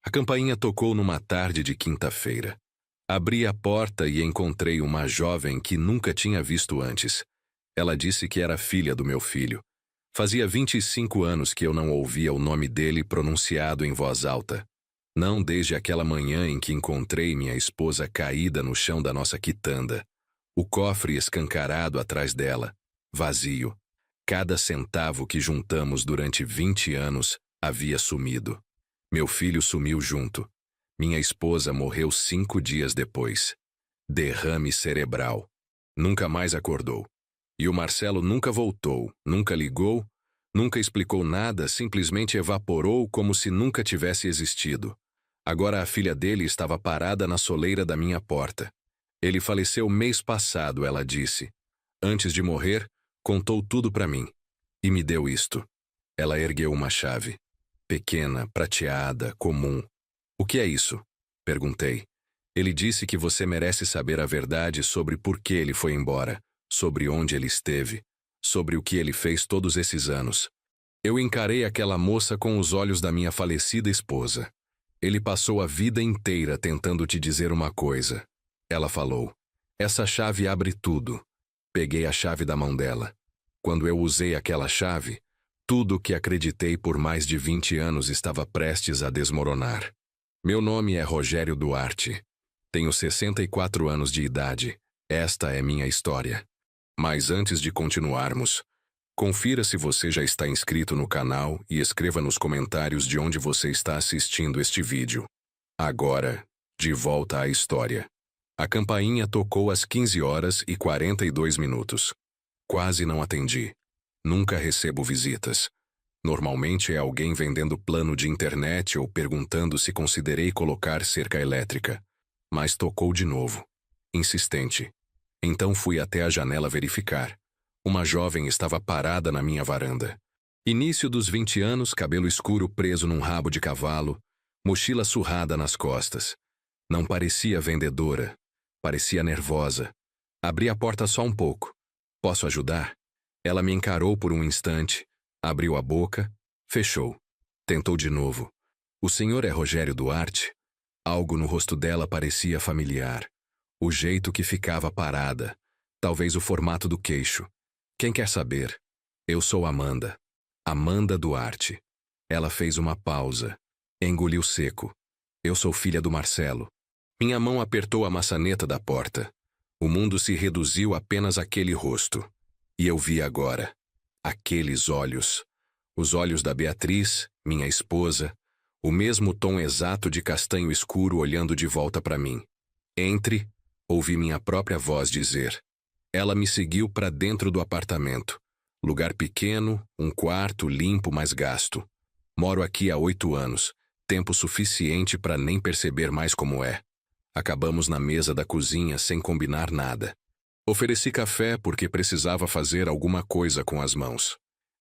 A campainha tocou numa tarde de quinta-feira. Abri a porta e encontrei uma jovem que nunca tinha visto antes. Ela disse que era filha do meu filho. Fazia 25 anos que eu não ouvia o nome dele pronunciado em voz alta. Não desde aquela manhã em que encontrei minha esposa caída no chão da nossa quitanda. O cofre escancarado atrás dela, vazio. Cada centavo que juntamos durante 20 anos havia sumido. Meu filho sumiu junto. Minha esposa morreu 5 dias depois. Derrame cerebral. Nunca mais acordou. E o Marcelo nunca voltou, nunca ligou, nunca explicou nada, simplesmente evaporou como se nunca tivesse existido. Agora a filha dele estava parada na soleira da minha porta. Ele faleceu mês passado, ela disse. Antes de morrer, contou tudo para mim. E me deu isto. Ela ergueu uma chave. Pequena, prateada, comum. O que é isso? Perguntei. Ele disse que você merece saber a verdade sobre por que ele foi embora, sobre onde ele esteve, sobre o que ele fez todos esses anos. Eu encarei aquela moça com os olhos da minha falecida esposa. Ele passou a vida inteira tentando te dizer uma coisa. Ela falou. Essa chave abre tudo. Peguei a chave da mão dela. Quando eu usei aquela chave, tudo o que acreditei por mais de 20 anos estava prestes a desmoronar. Meu nome é Rogério Duarte. Tenho 64 anos de idade. Esta é minha história. Mas antes de continuarmos, confira se você já está inscrito no canal e escreva nos comentários de onde você está assistindo este vídeo. Agora, de volta à história. A campainha tocou às 15h42. Quase não atendi. Nunca recebo visitas. Normalmente é alguém vendendo plano de internet ou perguntando se considerei colocar cerca elétrica. Mas tocou de novo. Insistente. Então fui até a janela verificar. Uma jovem estava parada na minha varanda. Início dos 20 anos, cabelo escuro preso num rabo de cavalo, mochila surrada nas costas. Não parecia vendedora. Parecia nervosa. Abri a porta só um pouco. Posso ajudar? Ela me encarou por um instante, abriu a boca, fechou. Tentou de novo. O senhor é Rogério Duarte? Algo no rosto dela parecia familiar. O jeito que ficava parada. Talvez o formato do queixo. Quem quer saber? Eu sou Amanda. Amanda Duarte. Ela fez uma pausa. Engoliu seco. Eu sou filha do Marcelo. Minha mão apertou a maçaneta da porta. O mundo se reduziu apenas àquele rosto. E eu vi agora. Aqueles olhos. Os olhos da Beatriz, minha esposa. O mesmo tom exato de castanho escuro olhando de volta para mim. Entre, ouvi minha própria voz dizer. Ela me seguiu para dentro do apartamento. Lugar pequeno, um quarto limpo, mas gasto. Moro aqui há 8 anos. Tempo suficiente para nem perceber mais como é. Acabamos na mesa da cozinha sem combinar nada. Ofereci café porque precisava fazer alguma coisa com as mãos.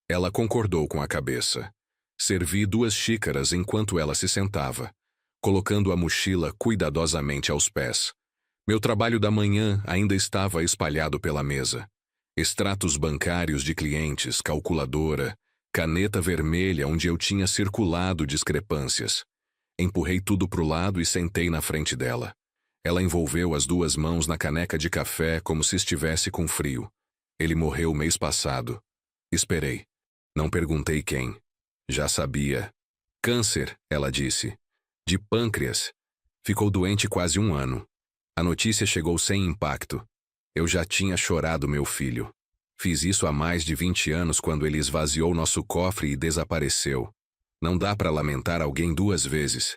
Ela concordou com a cabeça. Servi 2 xícaras enquanto ela se sentava, colocando a mochila cuidadosamente aos pés. Meu trabalho da manhã ainda estava espalhado pela mesa. Extratos bancários de clientes, calculadora, caneta vermelha onde eu tinha circulado discrepâncias. Empurrei tudo pro lado e sentei na frente dela. Ela envolveu as 2 mãos na caneca de café como se estivesse com frio. Ele morreu mês passado. Esperei. Não perguntei quem. Já sabia. Câncer, ela disse. De pâncreas. Ficou doente quase 1 ano. A notícia chegou sem impacto. Eu já tinha chorado meu filho. Fiz isso há mais de 20 anos quando ele esvaziou nosso cofre e desapareceu. Não dá para lamentar alguém 2 vezes.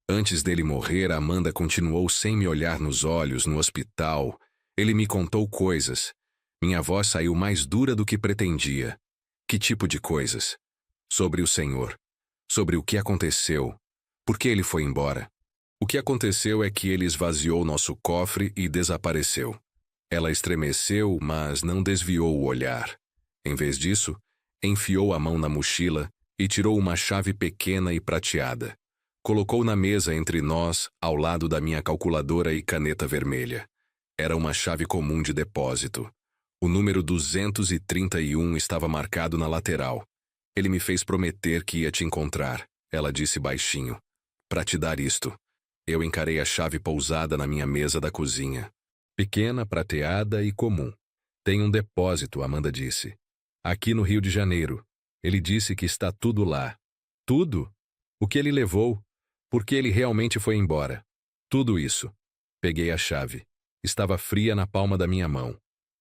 Antes dele morrer, Amanda continuou sem me olhar nos olhos no hospital. Ele me contou coisas. Minha voz saiu mais dura do que pretendia. Que tipo de coisas? Sobre o Senhor. Sobre o que aconteceu. Por que ele foi embora? O que aconteceu é que ele esvaziou nosso cofre e desapareceu. Ela estremeceu, mas não desviou o olhar. Em vez disso, enfiou a mão na mochila e tirou uma chave pequena e prateada. Colocou na mesa entre nós, ao lado da minha calculadora e caneta vermelha. Era uma chave comum de depósito. O número 231 estava marcado na lateral. Ele me fez prometer que ia te encontrar, ela disse baixinho. para te dar isto. Eu encarei a chave pousada na minha mesa da cozinha. Pequena, prateada e comum. Tem um depósito, Amanda disse. Aqui no Rio de Janeiro. Ele disse que está tudo lá. Tudo? O que ele levou? Por que ele realmente foi embora? Tudo isso. Peguei a chave. Estava fria na palma da minha mão.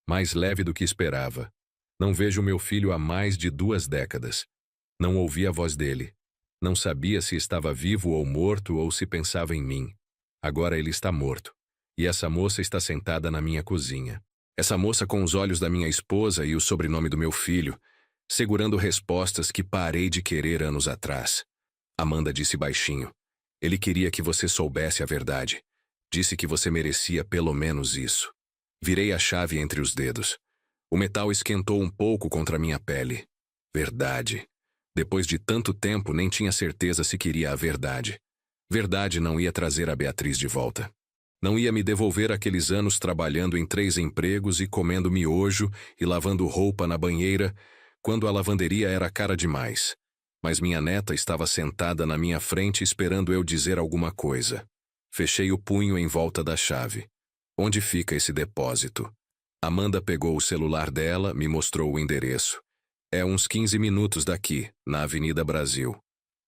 Mais leve do que esperava. Não vejo meu filho há mais de 2 décadas. Não ouvi a voz dele. Não sabia se estava vivo ou morto ou se pensava em mim. Agora ele está morto. E essa moça está sentada na minha cozinha. Essa moça com os olhos da minha esposa e o sobrenome do meu filho, segurando respostas que parei de querer anos atrás. Amanda disse baixinho. Ele queria que você soubesse a verdade. Disse que você merecia pelo menos isso. Virei a chave entre os dedos. O metal esquentou um pouco contra minha pele. Verdade. Depois de tanto tempo, nem tinha certeza se queria a verdade. Verdade não ia trazer a Beatriz de volta. Não ia me devolver aqueles anos trabalhando em 3 empregos e comendo miojo e lavando roupa na banheira, quando a lavanderia era cara demais. Mas minha neta estava sentada na minha frente esperando eu dizer alguma coisa. Fechei o punho em volta da chave. Onde fica esse depósito? Amanda pegou o celular dela, me mostrou o endereço. É uns 15 minutos daqui, na Avenida Brasil.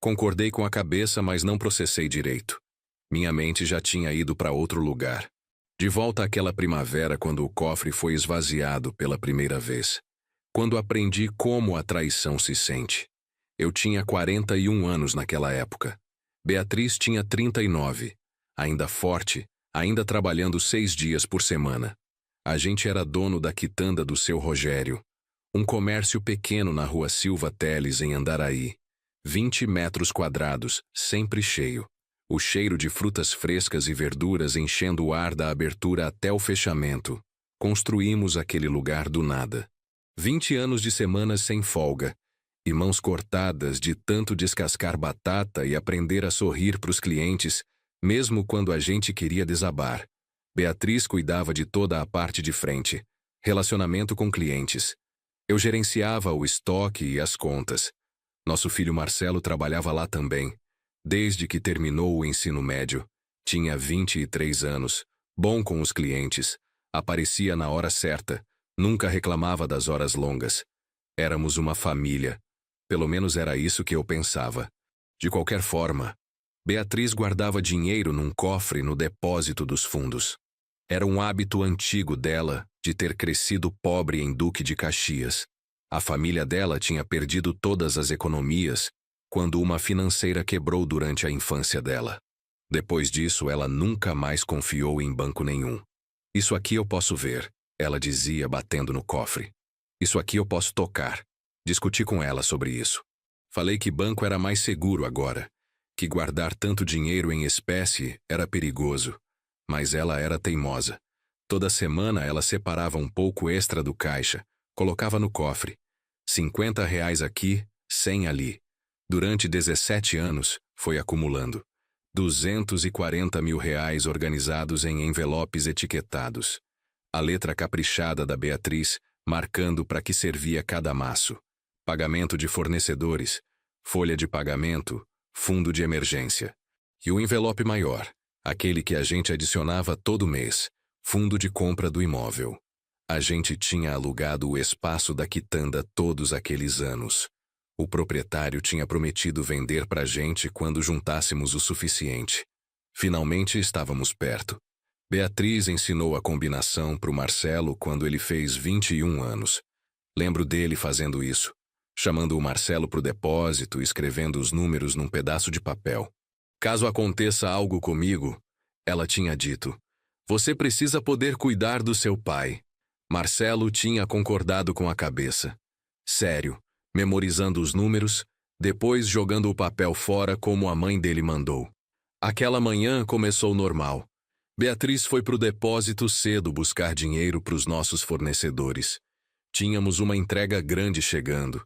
Concordei com a cabeça, mas não processei direito. Minha mente já tinha ido para outro lugar. De volta àquela primavera quando o cofre foi esvaziado pela primeira vez. Quando aprendi como a traição se sente. Eu tinha 41 anos naquela época. Beatriz tinha 39. Ainda forte, ainda trabalhando 6 dias por semana. A gente era dono da quitanda do seu Rogério. Um comércio pequeno na rua Silva Teles, em Andaraí. 20 metros quadrados, sempre cheio. O cheiro de frutas frescas e verduras enchendo o ar da abertura até o fechamento. Construímos aquele lugar do nada. 20 anos de semanas sem folga. E mãos cortadas de tanto descascar batata e aprender a sorrir para os clientes, mesmo quando a gente queria desabar. Beatriz cuidava de toda a parte de frente. Relacionamento com clientes. Eu gerenciava o estoque e as contas. Nosso filho Marcelo trabalhava lá também. Desde que terminou o ensino médio. Tinha 23 anos. Bom com os clientes. Aparecia na hora certa. Nunca reclamava das horas longas. Éramos uma família. Pelo menos era isso que eu pensava. De qualquer forma, Beatriz guardava dinheiro num cofre no depósito dos fundos. Era um hábito antigo dela de ter crescido pobre em Duque de Caxias. A família dela tinha perdido todas as economias quando uma financeira quebrou durante a infância dela. Depois disso, ela nunca mais confiou em banco nenhum. Isso aqui eu posso ver, ela dizia batendo no cofre. Isso aqui eu posso tocar. Discuti com ela sobre isso. Falei que banco era mais seguro agora, que guardar tanto dinheiro em espécie era perigoso. Mas ela era teimosa. Toda semana ela separava um pouco extra do caixa, colocava no cofre. R$ 50 aqui, 100 ali. Durante 17 anos, foi acumulando. 240 mil reais organizados em envelopes etiquetados. A letra caprichada da Beatriz, marcando para que servia cada maço. Pagamento de fornecedores, folha de pagamento, fundo de emergência. E o envelope maior, aquele que a gente adicionava todo mês, fundo de compra do imóvel. A gente tinha alugado o espaço da quitanda todos aqueles anos. O proprietário tinha prometido vender pra gente quando juntássemos o suficiente. Finalmente estávamos perto. Beatriz ensinou a combinação pro Marcelo quando ele fez 21 anos. Lembro dele fazendo isso, chamando o Marcelo pro depósito e escrevendo os números num pedaço de papel. Caso aconteça algo comigo, ela tinha dito, você precisa poder cuidar do seu pai. Marcelo tinha concordado com a cabeça. Sério, memorizando os números, depois jogando o papel fora como a mãe dele mandou. Aquela manhã começou normal. Beatriz foi pro depósito cedo buscar dinheiro pros nossos fornecedores. Tínhamos uma entrega grande chegando.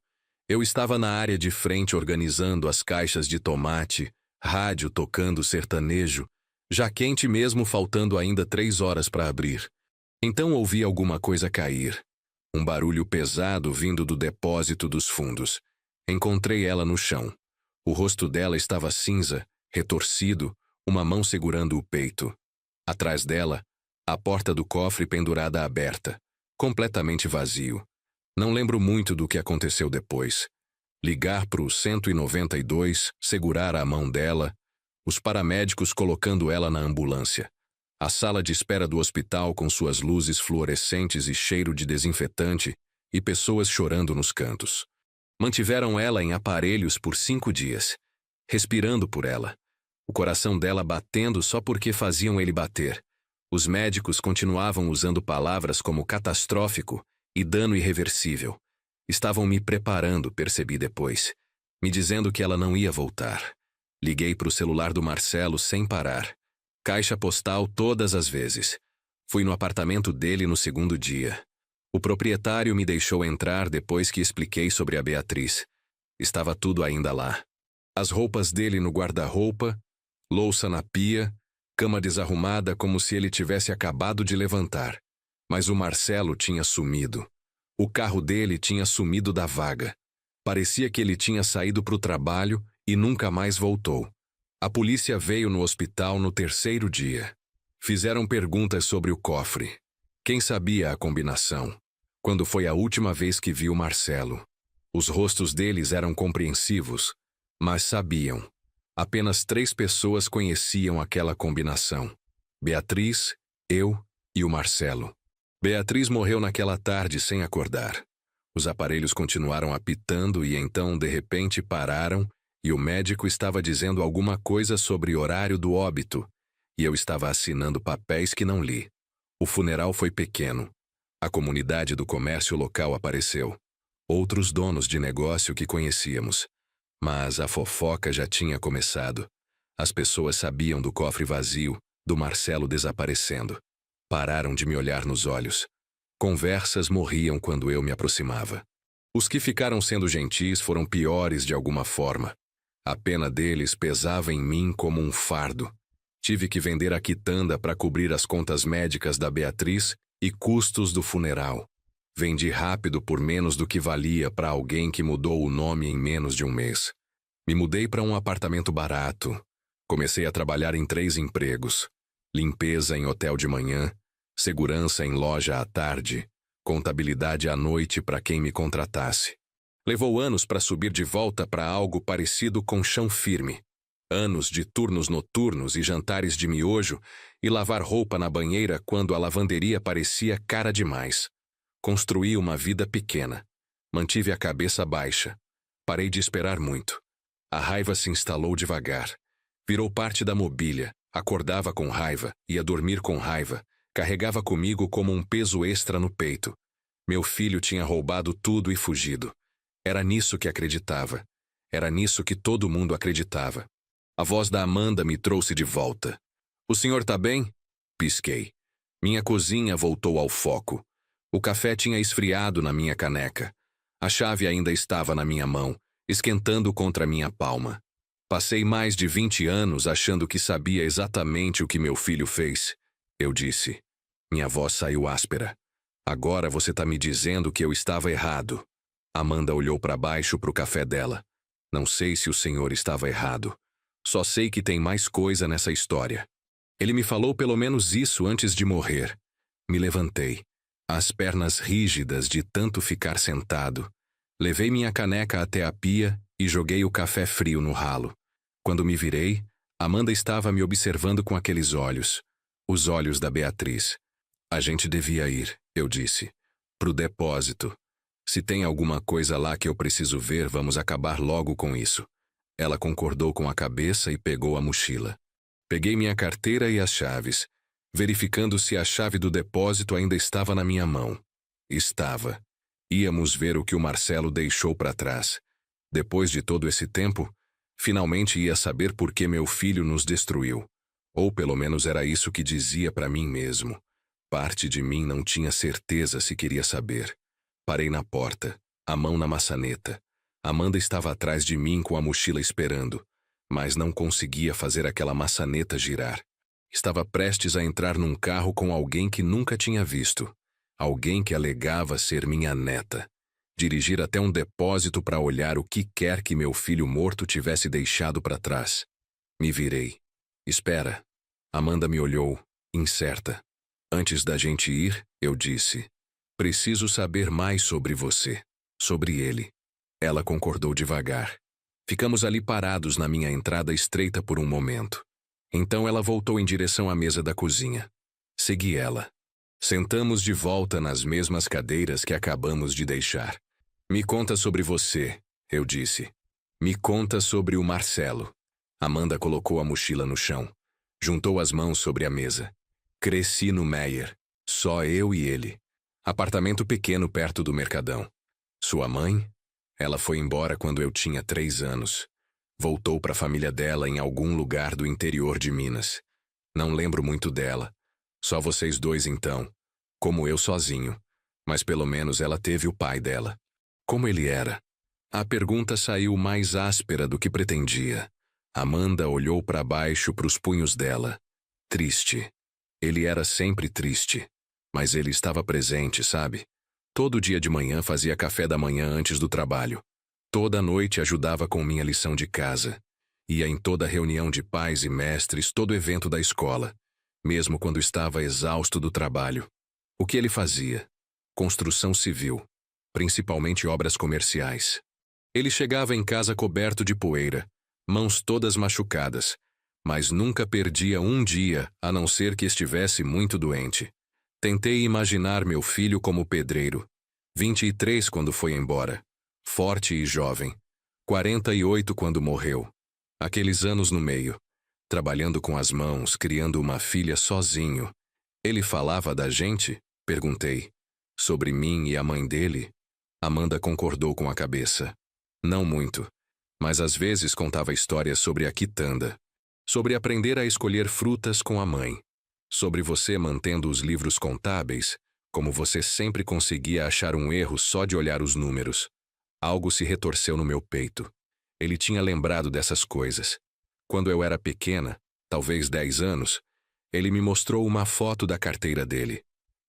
Eu estava na área de frente organizando as caixas de tomate, rádio tocando sertanejo, já quente mesmo faltando ainda 3 horas para abrir. Então ouvi alguma coisa cair. Um barulho pesado vindo do depósito dos fundos. Encontrei ela no chão. O rosto dela estava cinza retorcido, uma mão segurando o peito. Atrás dela, a porta do cofre pendurada aberta, completamente vazio. Não lembro muito do que aconteceu depois. Ligar para o 192, segurar a mão dela, os paramédicos colocando ela na ambulância. A sala de espera do hospital com suas luzes fluorescentes e cheiro de desinfetante e pessoas chorando nos cantos. Mantiveram ela em aparelhos por 5 dias, respirando por ela. O coração dela batendo só porque faziam ele bater. Os médicos continuavam usando palavras como catastrófico e dano irreversível. Estavam me preparando, percebi depois, me dizendo que ela não ia voltar. Liguei para o celular do Marcelo sem parar. Caixa postal todas as vezes. Fui no apartamento dele no segundo dia. O proprietário me deixou entrar depois que expliquei sobre a Beatriz. Estava tudo ainda lá. As roupas dele no guarda-roupa, louça na pia, cama desarrumada como se ele tivesse acabado de levantar. Mas o Marcelo tinha sumido. O carro dele tinha sumido da vaga. Parecia que ele tinha saído para o trabalho e nunca mais voltou. A polícia veio no hospital no terceiro dia. Fizeram perguntas sobre o cofre. Quem sabia a combinação? Quando foi a última vez que viu Marcelo? Os rostos deles eram compreensivos, mas sabiam. Apenas 3 pessoas conheciam aquela combinação. Beatriz, eu e o Marcelo. Beatriz morreu naquela tarde sem acordar. Os aparelhos continuaram apitando e então, de repente, pararam e o médico estava dizendo alguma coisa sobre horário do óbito e eu estava assinando papéis que não li. O funeral foi pequeno. A comunidade do comércio local apareceu. Outros donos de negócio que conhecíamos. Mas a fofoca já tinha começado. As pessoas sabiam do cofre vazio, do Marcelo desaparecendo. Pararam de me olhar nos olhos. Conversas morriam quando eu me aproximava. Os que ficaram sendo gentis foram piores de alguma forma. A pena deles pesava em mim como um fardo. Tive que vender a quitanda para cobrir as contas médicas da Beatriz e custos do funeral. Vendi rápido por menos do que valia para alguém que mudou o nome em menos de um mês. Me mudei para um apartamento barato. Comecei a trabalhar em 3 empregos. Limpeza em hotel de manhã, segurança em loja à tarde, contabilidade à noite para quem me contratasse. Levou anos para subir de volta para algo parecido com chão firme. Anos de turnos noturnos e jantares de miojo e lavar roupa na banheira quando a lavanderia parecia cara demais. Construí uma vida pequena. Mantive a cabeça baixa. Parei de esperar muito. A raiva se instalou devagar. Virou parte da mobília. Acordava com raiva, ia dormir com raiva. Carregava comigo como um peso extra no peito. Meu filho tinha roubado tudo e fugido. Era nisso que acreditava. Era nisso que todo mundo acreditava. A voz da Amanda me trouxe de volta. "O senhor tá bem?" Pisquei. Minha cozinha voltou ao foco. O café tinha esfriado na minha caneca. A chave ainda estava na minha mão, esquentando contra minha palma. Passei mais de 20 anos achando que sabia exatamente o que meu filho fez. Eu disse. Minha voz saiu áspera. "Agora você tá me dizendo que eu estava errado." Amanda olhou para baixo para o café dela. "Não sei se o senhor estava errado. Só sei que tem mais coisa nessa história. Ele me falou pelo menos isso antes de morrer." Me levantei, as pernas rígidas de tanto ficar sentado. Levei minha caneca até a pia e joguei o café frio no ralo. Quando me virei, Amanda estava me observando com aqueles olhos. Os olhos da Beatriz. "A gente devia ir", eu disse. "Pro depósito. Se tem alguma coisa lá que eu preciso ver, vamos acabar logo com isso." Ela concordou com a cabeça e pegou a mochila. Peguei minha carteira e as chaves, verificando se a chave do depósito ainda estava na minha mão. Estava. Íamos ver o que o Marcelo deixou para trás. Depois de todo esse tempo, finalmente ia saber por que meu filho nos destruiu. Ou pelo menos era isso que dizia para mim mesmo. Parte de mim não tinha certeza se queria saber. Parei na porta, a mão na maçaneta. Amanda estava atrás de mim com a mochila esperando, mas não conseguia fazer aquela maçaneta girar. Estava prestes a entrar num carro com alguém que nunca tinha visto. Alguém que alegava ser minha neta. Dirigir até um depósito para olhar o que quer que meu filho morto tivesse deixado para trás. Me virei. Espera. Amanda me olhou, incerta. Antes da gente ir, eu disse: preciso saber mais sobre você. Sobre ele. Ela concordou devagar. Ficamos ali parados na minha entrada estreita por um momento. Então ela voltou em direção à mesa da cozinha. Segui ela. Sentamos de volta nas mesmas cadeiras que acabamos de deixar. Me conta sobre você, eu disse. Me conta sobre o Marcelo. Amanda colocou a mochila no chão. Juntou as mãos sobre a mesa. Cresci no Meyer. Só eu e ele. Apartamento pequeno perto do Mercadão. Sua mãe? Ela foi embora quando eu tinha 3 anos. Voltou para a família dela em algum lugar do interior de Minas. Não lembro muito dela. Só vocês dois então. Como eu sozinho. Mas pelo menos ela teve o pai dela. Como ele era? A pergunta saiu mais áspera do que pretendia. Amanda olhou para baixo para os punhos dela. Triste. Ele era sempre triste. Mas ele estava presente, sabe? Todo dia de manhã fazia café da manhã antes do trabalho. Toda noite ajudava com minha lição de casa. Ia em toda reunião de pais e mestres, todo evento da escola. Mesmo quando estava exausto do trabalho. O que ele fazia? Construção civil. Principalmente obras comerciais. Ele chegava em casa coberto de poeira, mãos todas machucadas, mas nunca perdia um dia, a não ser que estivesse muito doente. Tentei imaginar meu filho como pedreiro. 23 quando foi embora. Forte e jovem. 48 quando morreu. Aqueles anos no meio. Trabalhando com as mãos, criando uma filha sozinho. Ele falava da gente? Perguntei. Sobre mim e a mãe dele? Amanda concordou com a cabeça. Não muito. Mas às vezes contava histórias sobre a quitanda. Sobre aprender a escolher frutas com a mãe. Sobre você mantendo os livros contábeis, como você sempre conseguia achar um erro só de olhar os números. Algo se retorceu no meu peito. Ele tinha lembrado dessas coisas. Quando eu era pequena, talvez 10 anos, ele me mostrou uma foto da carteira dele.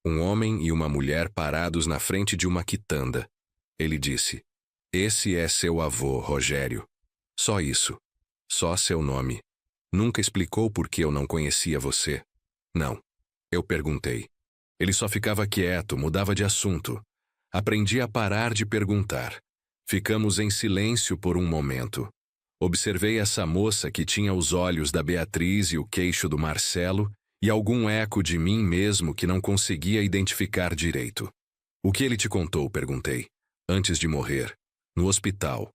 Um homem e uma mulher parados na frente de uma quitanda. Ele disse: esse é seu avô, Rogério. Só isso. Só seu nome. Nunca explicou por que eu não conhecia você. Não. Eu perguntei. Ele só ficava quieto, mudava de assunto. Aprendi a parar de perguntar. Ficamos em silêncio por um momento. Observei essa moça que tinha os olhos da Beatriz e o queixo do Marcelo e algum eco de mim mesmo que não conseguia identificar direito. O que ele te contou? Perguntei. Antes de morrer. No hospital.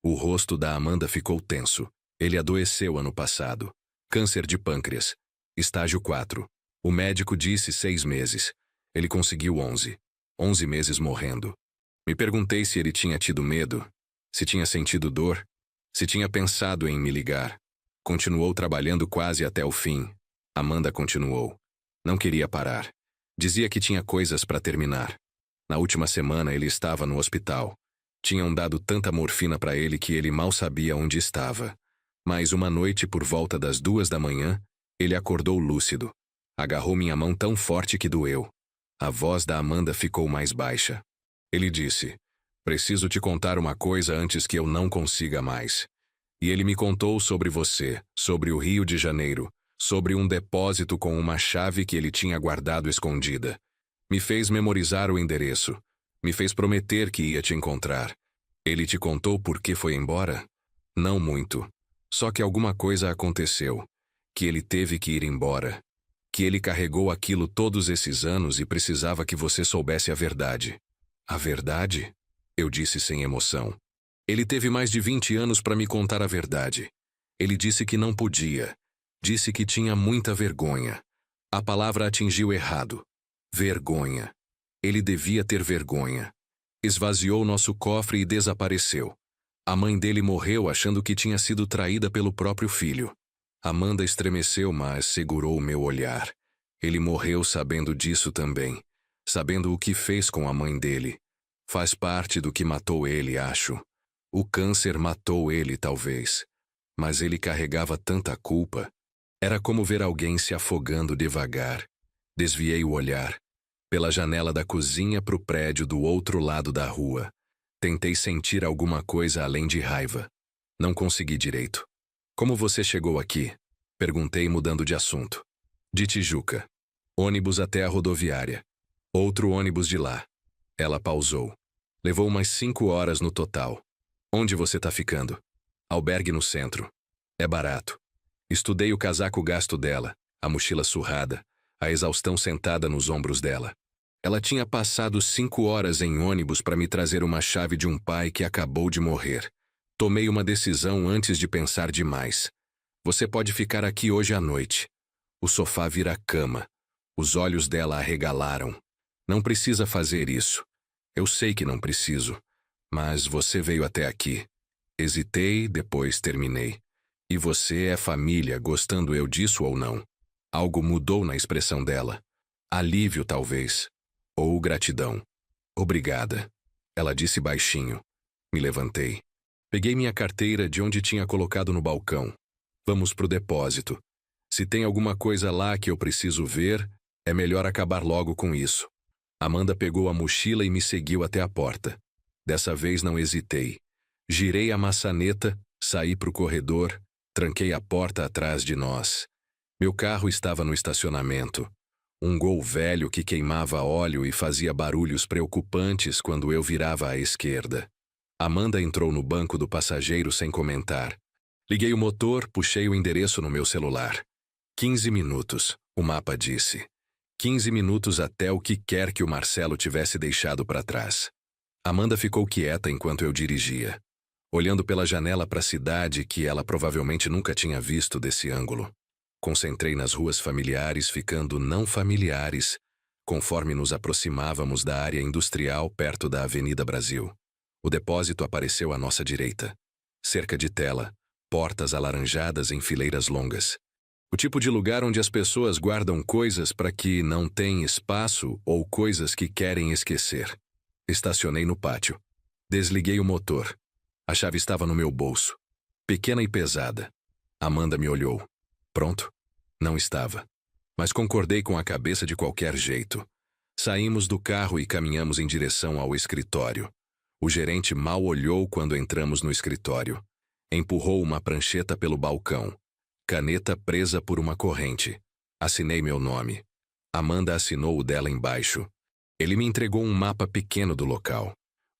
O rosto da Amanda ficou tenso. Ele adoeceu ano passado. Câncer de pâncreas. Estágio 4. O médico disse 6 meses. Ele conseguiu 11. 11 meses morrendo. Me perguntei se ele tinha tido medo, se tinha sentido dor, se tinha pensado em me ligar. Continuou trabalhando quase até o fim. Amanda continuou. Não queria parar. Dizia que tinha coisas para terminar. Na última semana ele estava no hospital. Tinham dado tanta morfina para ele que ele mal sabia onde estava. Mas uma noite por volta das 2 da manhã, ele acordou lúcido. Agarrou minha mão tão forte que doeu. A voz da Amanda ficou mais baixa. Ele disse: preciso te contar uma coisa antes que eu não consiga mais. E ele me contou sobre você, sobre o Rio de Janeiro, sobre um depósito com uma chave que ele tinha guardado escondida. Me fez memorizar o endereço. Me fez prometer que ia te encontrar. Ele te contou por que foi embora? Não muito. Só que alguma coisa aconteceu. Que ele teve que ir embora. Que ele carregou aquilo todos esses anos e precisava que você soubesse a verdade. A verdade? Eu disse sem emoção. Ele teve mais de 20 anos para me contar a verdade. Ele disse que não podia. Disse que tinha muita vergonha. A palavra atingiu errado. Vergonha. Ele devia ter vergonha. Esvaziou nosso cofre e desapareceu. A mãe dele morreu achando que tinha sido traída pelo próprio filho. Amanda estremeceu, mas segurou o meu olhar. Ele morreu sabendo disso também. Sabendo o que fez com a mãe dele. Faz parte do que matou ele, acho. O câncer matou ele, talvez. Mas ele carregava tanta culpa. Era como ver alguém se afogando devagar. Desviei o olhar. Pela janela da cozinha para o prédio do outro lado da rua. Tentei sentir alguma coisa além de raiva. Não consegui direito. Como você chegou aqui? Perguntei, mudando de assunto. De Tijuca. Ônibus até a rodoviária. Outro ônibus de lá. Ela pausou. Levou umas 5 horas no total. Onde você tá ficando? Albergue no centro. É barato. Estudei o casaco gasto dela, a mochila surrada, a exaustão sentada nos ombros dela. Ela tinha passado 5 horas em ônibus para me trazer uma chave de um pai que acabou de morrer. Tomei uma decisão antes de pensar demais. Você pode ficar aqui hoje à noite. O sofá vira cama. Os olhos dela arregalaram. Não precisa fazer isso. Eu sei que não preciso. Mas você veio até aqui. Hesitei, depois terminei. E você é família, gostando eu disso ou não. Algo mudou na expressão dela. Alívio, talvez. Ou gratidão. Obrigada. Ela disse baixinho. Me levantei. Peguei minha carteira de onde tinha colocado no balcão. Vamos pro depósito. Se tem alguma coisa lá que eu preciso ver, é melhor acabar logo com isso. Amanda pegou a mochila e me seguiu até a porta. Dessa vez não hesitei. Girei a maçaneta, saí pro corredor, tranquei a porta atrás de nós. Meu carro estava no estacionamento. Um Gol velho que queimava óleo e fazia barulhos preocupantes quando eu virava à esquerda. Amanda entrou no banco do passageiro sem comentar. Liguei o motor, puxei o endereço no meu celular. 15 minutos, o mapa disse. 15 minutos até o que quer que o Marcelo tivesse deixado para trás. Amanda ficou quieta enquanto eu dirigia, olhando pela janela para a cidade que ela provavelmente nunca tinha visto desse ângulo. Concentrei nas ruas familiares ficando não familiares, conforme nos aproximávamos da área industrial perto da Avenida Brasil. O depósito apareceu à nossa direita. Cerca de tela, portas alaranjadas em fileiras longas. O tipo de lugar onde as pessoas guardam coisas para que não tem espaço ou coisas que querem esquecer. Estacionei no pátio. Desliguei o motor. A chave estava no meu bolso. Pequena e pesada. Amanda me olhou. Pronto? Não estava. Mas concordei com a cabeça de qualquer jeito. Saímos do carro e caminhamos em direção ao escritório. O gerente mal olhou quando entramos no escritório. Empurrou uma prancheta pelo balcão. Caneta presa por uma corrente. Assinei meu nome. Amanda assinou o dela embaixo. Ele me entregou um mapa pequeno do local.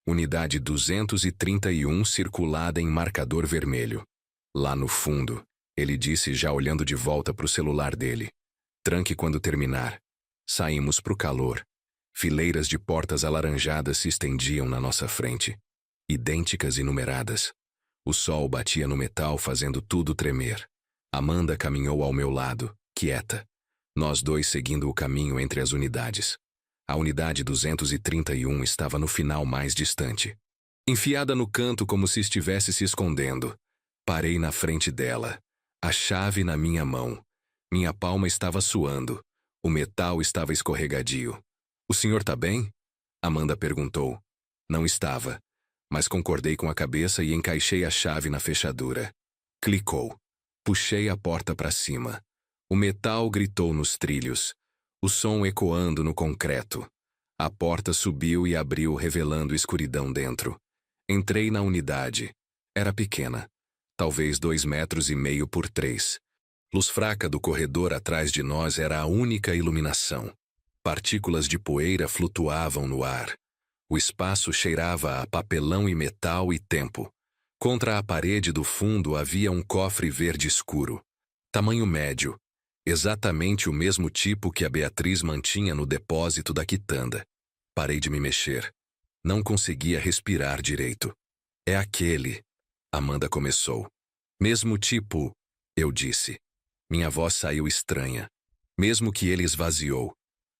Unidade 231 circulada em marcador vermelho. Lá no fundo, ele disse já olhando de volta para o celular dele. Tranque quando terminar. Saímos pro calor. Fileiras de portas alaranjadas se estendiam na nossa frente. Idênticas e numeradas. O sol batia no metal fazendo tudo tremer. Amanda caminhou ao meu lado, quieta. Nós dois seguindo o caminho entre as unidades. A unidade 231 estava no final mais distante. Enfiada no canto como se estivesse se escondendo. Parei na frente dela. A chave na minha mão. Minha palma estava suando. O metal estava escorregadio. O senhor tá bem? Amanda perguntou. Não estava, mas concordei com a cabeça e encaixei a chave na fechadura. Clicou. Puxei a porta para cima. O metal gritou nos trilhos, o som ecoando no concreto. A porta subiu e abriu, revelando escuridão dentro. Entrei na unidade. Era pequena, talvez 2,5 metros por 3. Luz fraca do corredor atrás de nós era a única iluminação. Partículas de poeira flutuavam no ar. O espaço cheirava a papelão e metal e tempo. Contra a parede do fundo havia um cofre verde escuro. Tamanho médio. Exatamente o mesmo tipo que a Beatriz mantinha no depósito da quitanda. Parei de me mexer. Não conseguia respirar direito. É aquele. Amanda começou. Mesmo tipo, eu disse. Minha voz saiu estranha. Mesmo que ele esvaziou.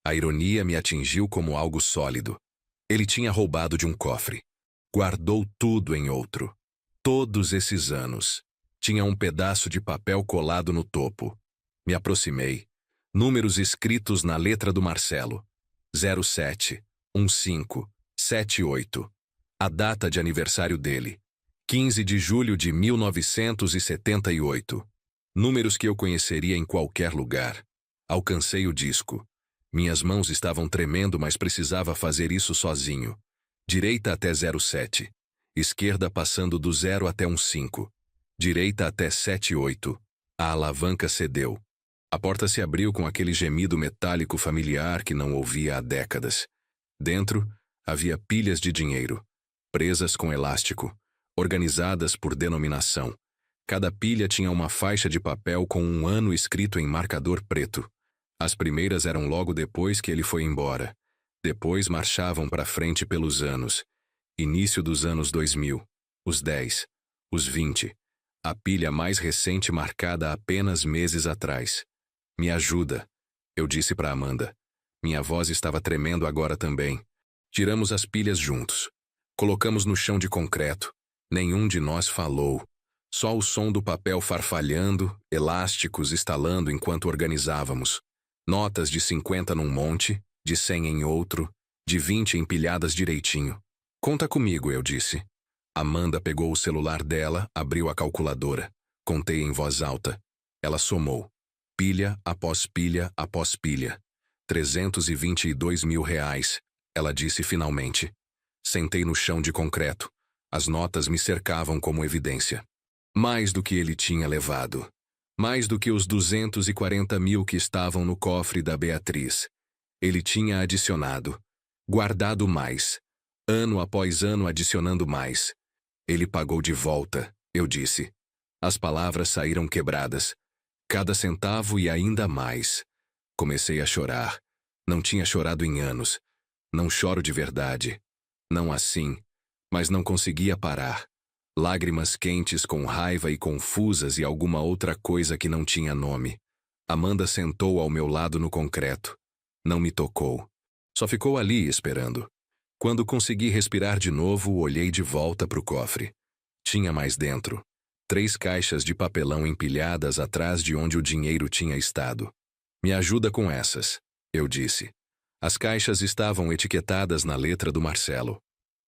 A ironia me atingiu como algo sólido. Ele tinha roubado de um cofre. Guardou tudo em outro. Todos esses anos. Tinha um pedaço de papel colado no topo. Me aproximei. Números escritos na letra do Marcelo. 07-15-78. A data de aniversário dele. 15 de julho de 1978. Números que eu conheceria em qualquer lugar. Alcancei o disco. Minhas mãos estavam tremendo, mas precisava fazer isso sozinho. Direita até 07. Esquerda passando do 0 até um 5. Direita até 7-8. A alavanca cedeu. A porta se abriu com aquele gemido metálico familiar que não ouvia há décadas. Dentro, havia pilhas de dinheiro, presas com elástico, organizadas por denominação. Cada pilha tinha uma faixa de papel com um ano escrito em marcador preto. As primeiras eram logo depois que ele foi embora. Depois marchavam para frente pelos anos. Início dos anos 2000, os 10, os 20. A pilha mais recente marcada apenas meses atrás. Me ajuda, eu disse para Amanda. Minha voz estava tremendo agora também. Tiramos as pilhas juntos. Colocamos no chão de concreto. Nenhum de nós falou. Só o som do papel farfalhando, elásticos estalando enquanto organizávamos. Notas de 50 num monte, de 100 em outro, de 20 empilhadas direitinho. Conta comigo, eu disse. Amanda pegou o celular dela, abriu a calculadora. Contei em voz alta. Ela somou. Pilha após pilha após pilha. 322 mil reais, ela disse finalmente. Sentei no chão de concreto. As notas me cercavam como evidência. Mais do que ele tinha levado. Mais do que os 240 mil que estavam no cofre da Beatriz. Ele tinha adicionado. Guardado mais. Ano após ano adicionando mais. Ele pagou de volta, eu disse. As palavras saíram quebradas. Cada centavo e ainda mais. Comecei a chorar. Não tinha chorado em anos. Não choro de verdade. Não assim. Mas não conseguia parar. Lágrimas quentes com raiva e confusas e alguma outra coisa que não tinha nome. Amanda sentou ao meu lado no concreto. Não me tocou. Só ficou ali esperando. Quando consegui respirar de novo, olhei de volta para o cofre. Tinha mais dentro. 3 caixas de papelão empilhadas atrás de onde o dinheiro tinha estado. Me ajuda com essas, eu disse. As caixas estavam etiquetadas na letra do Marcelo.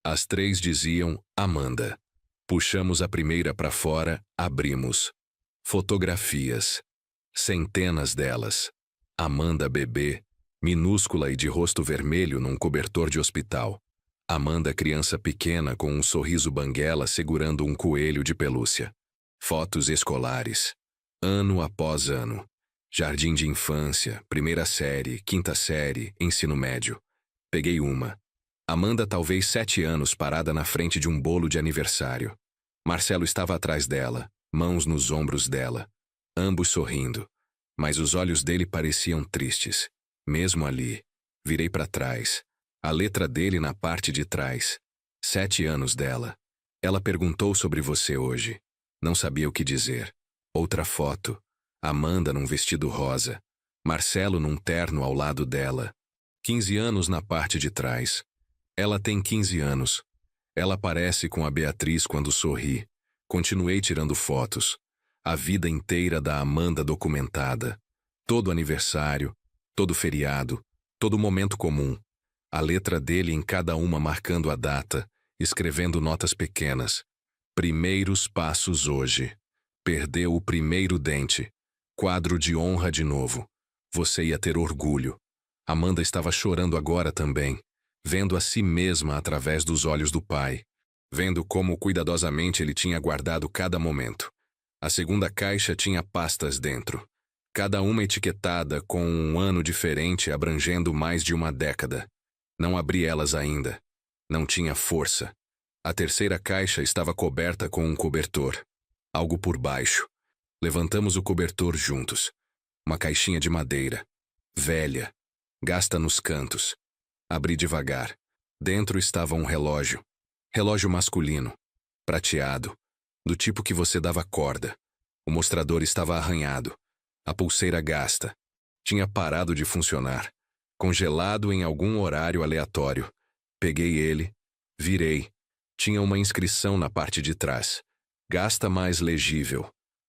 As 3 diziam Amanda. Puxamos a primeira para fora, abrimos. Fotografias. Centenas delas. Amanda bebê, minúscula e de rosto vermelho num cobertor de hospital. Amanda criança pequena com um sorriso banguela segurando um coelho de pelúcia. Fotos escolares. Ano após ano. Jardim de infância, 1ª série, 5ª série, ensino médio. Peguei uma. Amanda talvez 7 anos parada na frente de um bolo de aniversário. Marcelo estava atrás dela, mãos nos ombros dela. Ambos sorrindo. Mas os olhos dele pareciam tristes. Mesmo ali. Virei para trás. A letra dele na parte de trás. 7 anos dela. Ela perguntou sobre você hoje. Não sabia o que dizer. Outra foto. Amanda num vestido rosa. Marcelo num terno ao lado dela. 15 anos na parte de trás. Ela tem 15 anos. Ela parece com a Beatriz quando sorri. Continuei tirando fotos. A vida inteira da Amanda documentada. Todo aniversário, todo feriado, todo momento comum. A letra dele em cada uma marcando a data, escrevendo notas pequenas. Primeiros passos hoje. Perdeu o primeiro dente. Quadro de honra de novo. Você ia ter orgulho. Amanda estava chorando agora também, vendo a si mesma através dos olhos do pai, vendo como cuidadosamente ele tinha guardado cada momento. A segunda caixa tinha pastas dentro, cada uma etiquetada com um ano diferente abrangendo mais de uma década. Não abri elas ainda. Não tinha força. A terceira caixa estava coberta com um cobertor. Algo por baixo. Levantamos o cobertor juntos. Uma caixinha de madeira. Velha. Gasta nos cantos. Abri devagar. Dentro estava um relógio. Relógio masculino. Prateado. Do tipo que você dava corda. O mostrador estava arranhado. A pulseira gasta. Tinha parado de funcionar. Congelado em algum horário aleatório. Peguei ele. Virei. Tinha uma inscrição na parte de trás. Gasta mais legível.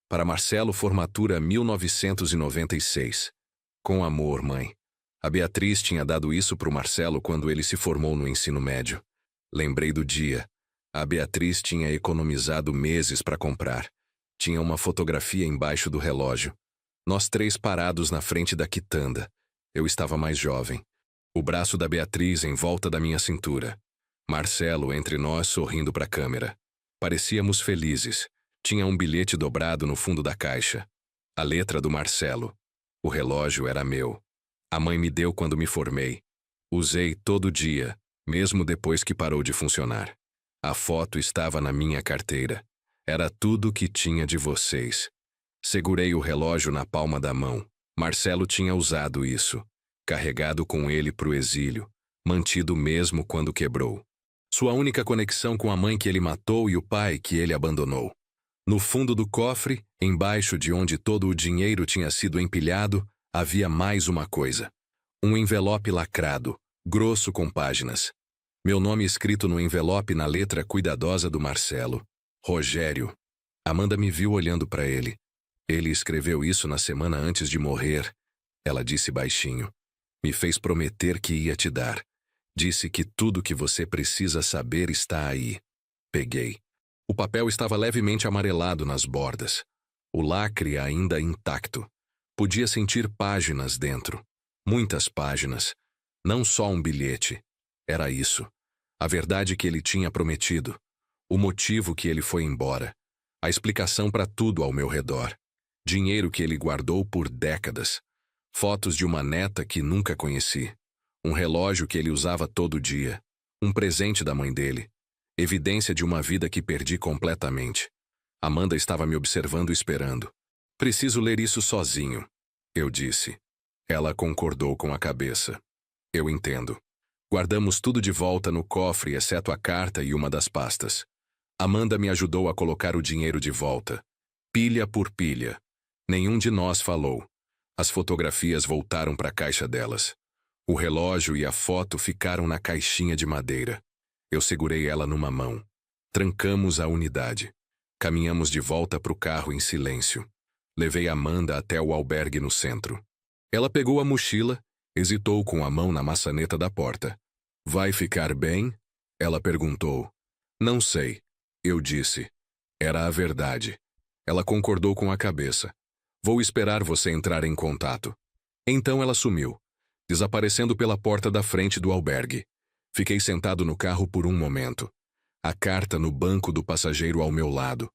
Para Marcelo, formatura 1996. Com amor, mãe. A Beatriz tinha dado isso para o Marcelo quando ele se formou no ensino médio. Lembrei do dia. A Beatriz tinha economizado meses para comprar. Tinha uma fotografia embaixo do relógio. Nós 3 parados na frente da quitanda. Eu estava mais jovem. O braço da Beatriz em volta da minha cintura. Marcelo entre nós sorrindo para a câmera. Parecíamos felizes. Tinha um bilhete dobrado no fundo da caixa. A letra do Marcelo. O relógio era meu. A mãe me deu quando me formei. Usei todo dia, mesmo depois que parou de funcionar. A foto estava na minha carteira. Era tudo que tinha de vocês. Segurei o relógio na palma da mão. Marcelo tinha usado isso. Carregado com ele pro exílio. Mantido mesmo quando quebrou. Sua única conexão com a mãe que ele matou e o pai que ele abandonou. No fundo do cofre, embaixo de onde todo o dinheiro tinha sido empilhado, havia mais uma coisa. Um envelope lacrado, grosso com páginas. Meu nome escrito no envelope na letra cuidadosa do Marcelo. Rogério. Amanda me viu olhando para ele. Ele escreveu isso na semana antes de morrer. Ela disse baixinho. Me fez prometer que ia te dar. Disse que tudo que você precisa saber está aí. Peguei. O papel estava levemente amarelado nas bordas. O lacre ainda intacto. Podia sentir páginas dentro. Muitas páginas. Não só um bilhete. Era isso. A verdade que ele tinha prometido. O motivo que ele foi embora. A explicação para tudo ao meu redor. Dinheiro que ele guardou por décadas. Fotos de uma neta que nunca conheci. Um relógio que ele usava todo dia. Um presente da mãe dele. Evidência de uma vida que perdi completamente. Amanda estava me observando e esperando. Preciso ler isso sozinho, eu disse. Ela concordou com a cabeça. Eu entendo. Guardamos tudo de volta no cofre, exceto a carta e uma das pastas. Amanda me ajudou a colocar o dinheiro de volta. Pilha por pilha. Nenhum de nós falou. As fotografias voltaram para a caixa delas. O relógio e a foto ficaram na caixinha de madeira. Eu segurei ela numa mão. Trancamos a unidade. Caminhamos de volta para o carro em silêncio. Levei Amanda até o albergue no centro. Ela pegou a mochila, hesitou com a mão na maçaneta da porta. Vai ficar bem? Ela perguntou. Não sei, eu disse. Era a verdade. Ela concordou com a cabeça. Vou esperar você entrar em contato. Então ela sumiu, desaparecendo pela porta da frente do albergue. Fiquei sentado no carro por um momento. A carta no banco do passageiro ao meu lado.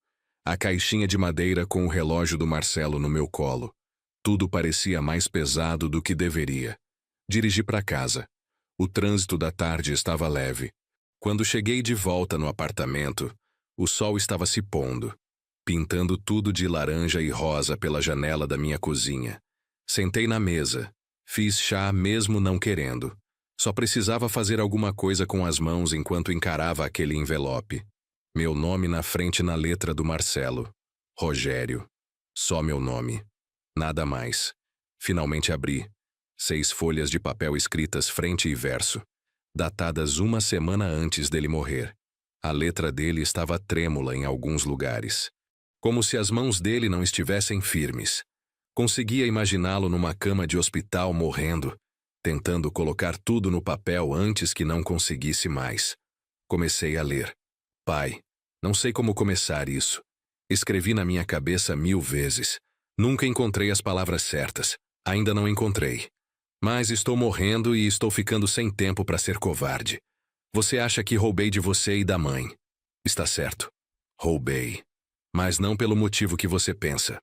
A caixinha de madeira com o relógio do Marcelo no meu colo. Tudo parecia mais pesado do que deveria. Dirigi para casa. O trânsito da tarde estava leve. Quando cheguei de volta no apartamento, o sol estava se pondo, pintando tudo de laranja e rosa pela janela da minha cozinha. Sentei na mesa. Fiz chá mesmo não querendo. Só precisava fazer alguma coisa com as mãos enquanto encarava aquele envelope. Meu nome na frente na letra do Marcelo. Rogério. Só meu nome. Nada mais. Finalmente abri. 6 folhas de papel escritas frente e verso. Datadas uma semana antes dele morrer. A letra dele estava trêmula em alguns lugares. Como se as mãos dele não estivessem firmes. Conseguia imaginá-lo numa cama de hospital morrendo, tentando colocar tudo no papel antes que não conseguisse mais. Comecei a ler. Pai, não sei como começar isso. Escrevi na minha cabeça 1000 vezes. Nunca encontrei as palavras certas. Ainda não encontrei. Mas estou morrendo e estou ficando sem tempo para ser covarde. Você acha que roubei de você e da mãe. Está certo. Roubei. Mas não pelo motivo que você pensa.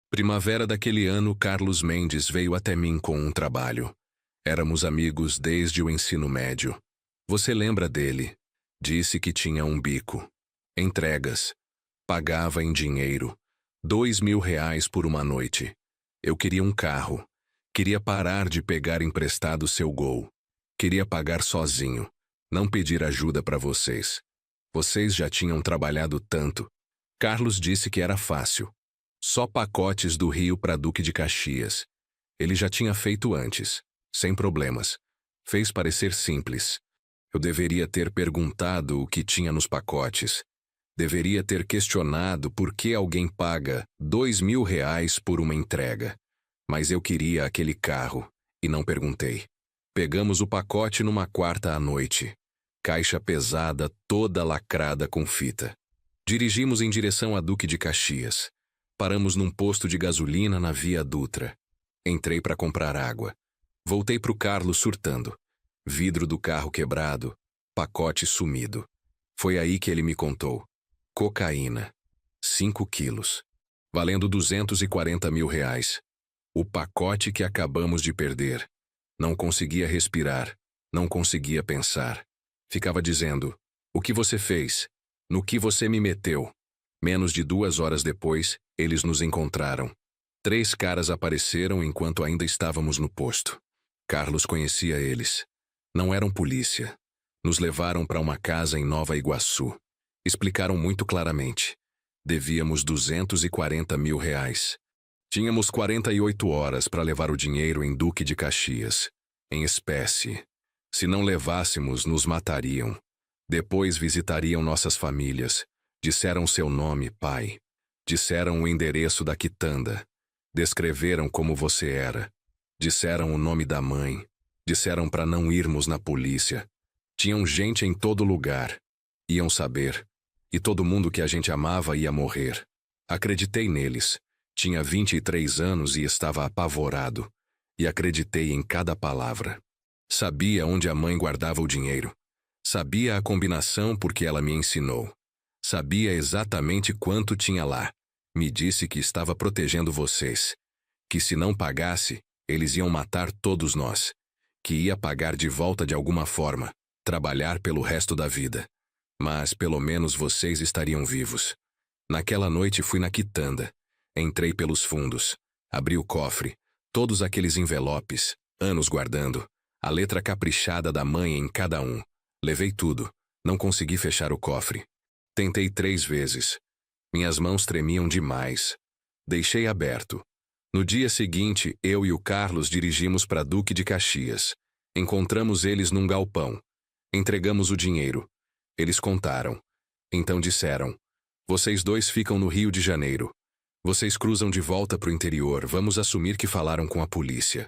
Primavera daquele ano, Carlos Mendes veio até mim com um trabalho. Éramos amigos desde o ensino médio. Você lembra dele? Disse que tinha um bico. Entregas. Pagava em dinheiro. R$ 2.000 por uma noite. Eu queria um carro. Queria parar de pegar emprestado seu Gol. Queria pagar sozinho. Não pedir ajuda para vocês. Vocês já tinham trabalhado tanto. Carlos disse que era fácil. Só pacotes do Rio para Duque de Caxias. Ele já tinha feito antes. Sem problemas. Fez parecer simples. Eu deveria ter perguntado o que tinha nos pacotes. Deveria ter questionado por que alguém paga R$ 2.000 por uma entrega. Mas eu queria aquele carro, e não perguntei. Pegamos o pacote numa quarta à noite. Caixa pesada, toda lacrada com fita. Dirigimos em direção a Duque de Caxias. Paramos num posto de gasolina na Via Dutra. Entrei para comprar água. Voltei pro Carlos surtando. Vidro do carro quebrado, pacote sumido. Foi aí que ele me contou. Cocaína. 5 quilos. Valendo 240 mil reais. O pacote que acabamos de perder. Não conseguia respirar. Não conseguia pensar. Ficava dizendo, o que você fez? No que você me meteu? Menos de 2 horas depois, eles nos encontraram. 3 caras apareceram enquanto ainda estávamos no posto. Carlos conhecia eles. Não eram polícia. Nos levaram para uma casa em Nova Iguaçu. Explicaram muito claramente. Devíamos 240 mil reais. Tínhamos 48 horas para levar o dinheiro em Duque de Caxias, em espécie. Se não levássemos, nos matariam. Depois visitariam nossas famílias. Disseram seu nome, pai. Disseram o endereço da quitanda. Descreveram como você era. Disseram o nome da mãe. Disseram para não irmos na polícia. Tinham gente em todo lugar. Iam saber. E todo mundo que a gente amava ia morrer. Acreditei neles. Tinha 23 anos e estava apavorado. E acreditei em cada palavra. Sabia onde a mãe guardava o dinheiro. Sabia a combinação porque ela me ensinou. Sabia exatamente quanto tinha lá. Me disse que estava protegendo vocês. Que se não pagasse, eles iam matar todos nós. Que ia pagar de volta de alguma forma. Trabalhar pelo resto da vida. Mas pelo menos vocês estariam vivos. Naquela noite fui na quitanda. Entrei pelos fundos. Abri o cofre. Todos aqueles envelopes, anos guardando. A letra caprichada da mãe em cada um. Levei tudo. Não consegui fechar o cofre. Tentei 3 vezes. Minhas mãos tremiam demais. Deixei aberto. No dia seguinte, eu e o Carlos dirigimos para Duque de Caxias. Encontramos eles num galpão. Entregamos o dinheiro. Eles contaram. Então disseram, vocês 2 ficam no Rio de Janeiro. Vocês cruzam de volta para o interior, vamos assumir que falaram com a polícia.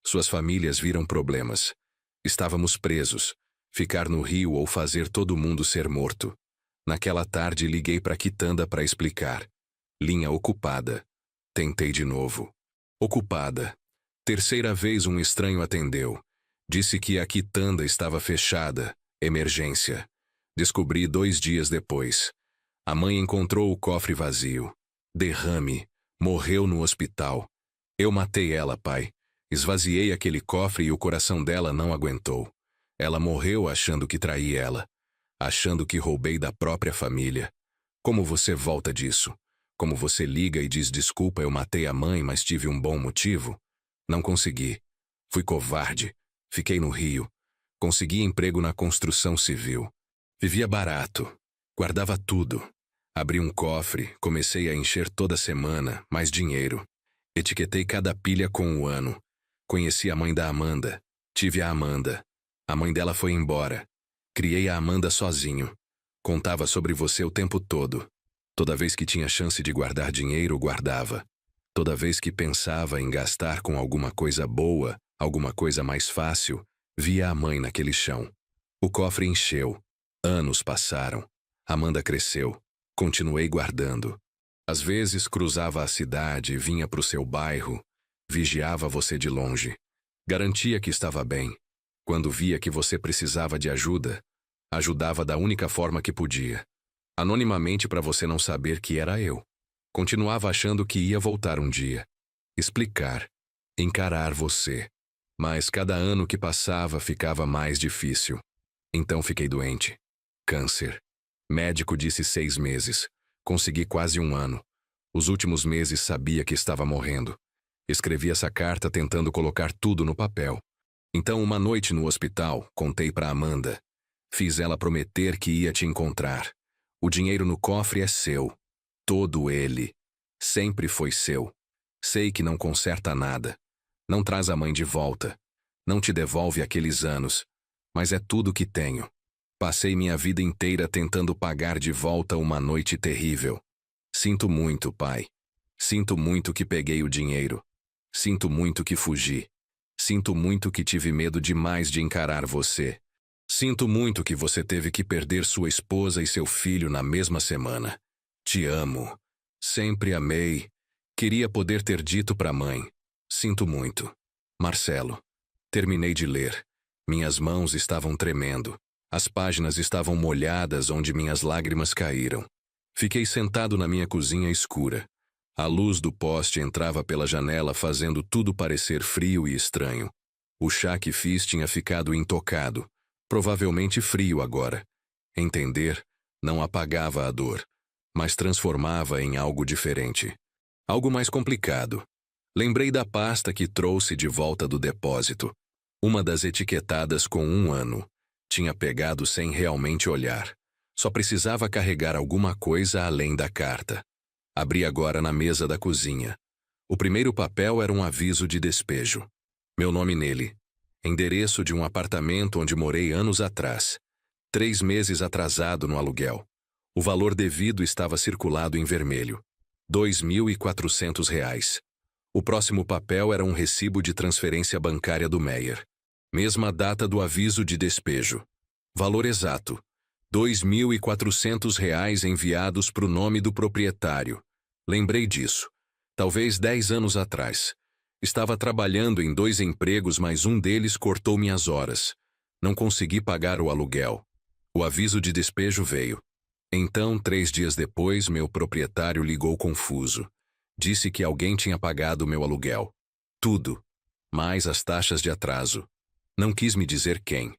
Suas famílias viram problemas. Estávamos presos. Ficar no Rio ou fazer todo mundo ser morto. Naquela tarde liguei para a quitanda para explicar. Linha ocupada. Tentei de novo. Ocupada. Terceira vez um estranho atendeu. Disse que a quitanda estava fechada. Emergência. Descobri 2 dias depois. A mãe encontrou o cofre vazio. Derrame. Morreu no hospital. Eu matei ela, pai. Esvaziei aquele cofre e o coração dela não aguentou. Ela morreu achando que traí ela. Achando que roubei da própria família. Como você volta disso? Como você liga e diz desculpa, eu matei a mãe, mas tive um bom motivo? Não consegui. Fui covarde. Fiquei no Rio. Consegui emprego na construção civil. Vivia barato. Guardava tudo. Abri um cofre, comecei a encher toda semana, mais dinheiro. Etiquetei cada pilha com o ano. Conheci a mãe da Amanda. Tive a Amanda. A mãe dela foi embora. Criei a Amanda sozinho. Contava sobre você o tempo todo. Toda vez que tinha chance de guardar dinheiro, guardava. Toda vez que pensava em gastar com alguma coisa boa, alguma coisa mais fácil, via a mãe naquele chão. O cofre encheu. Anos passaram. Amanda cresceu. Continuei guardando. Às vezes cruzava a cidade, vinha para o seu bairro, vigiava você de longe. Garantia que estava bem. Quando via que você precisava de ajuda, ajudava da única forma que podia. Anonimamente para você não saber que era eu. Continuava achando que ia voltar um dia. Explicar. Encarar você. Mas cada ano que passava ficava mais difícil. Então fiquei doente. Câncer. Médico disse 6 meses. Consegui quase 1 ano. Os últimos meses sabia que estava morrendo. Escrevi essa carta tentando colocar tudo no papel. Então, uma noite no hospital, contei para Amanda. Fiz ela prometer que ia te encontrar. O dinheiro no cofre é seu. Todo ele. Sempre foi seu. Sei que não conserta nada. Não traz a mãe de volta. Não te devolve aqueles anos. Mas é tudo que tenho. Passei minha vida inteira tentando pagar de volta uma noite terrível. Sinto muito, pai. Sinto muito que peguei o dinheiro. Sinto muito que fugi. Sinto muito que tive medo demais de encarar você. Sinto muito que você teve que perder sua esposa e seu filho na mesma semana. Te amo. Sempre amei. Queria poder ter dito para a mãe. Sinto muito. Marcelo. Terminei de ler. Minhas mãos estavam tremendo. As páginas estavam molhadas onde minhas lágrimas caíram. Fiquei sentado na minha cozinha escura. A luz do poste entrava pela janela fazendo tudo parecer frio e estranho. O chá que fiz tinha ficado intocado, provavelmente frio agora. Entender não apagava a dor, mas transformava em algo diferente. Algo mais complicado. Lembrei da pasta que trouxe de volta do depósito. Uma das etiquetadas com 1 ano. Tinha pegado sem realmente olhar. Só precisava carregar alguma coisa além da carta. Abri agora na mesa da cozinha. O primeiro papel era um aviso de despejo. Meu nome nele. Endereço de um apartamento onde morei anos atrás. 3 meses atrasado no aluguel. O valor devido estava circulado em vermelho. R$ 2.400. O próximo papel era um recibo de transferência bancária do Meyer. Mesma data do aviso de despejo. Valor exato. R$ 2.400 enviados para o nome do proprietário. Lembrei disso. Talvez 10 anos atrás. Estava trabalhando em 2 empregos, mas um deles cortou minhas horas. Não consegui pagar o aluguel. O aviso de despejo veio. Então, 3 dias depois, meu proprietário ligou confuso. Disse que alguém tinha pagado meu aluguel. Tudo. Mais as taxas de atraso. Não quis me dizer quem.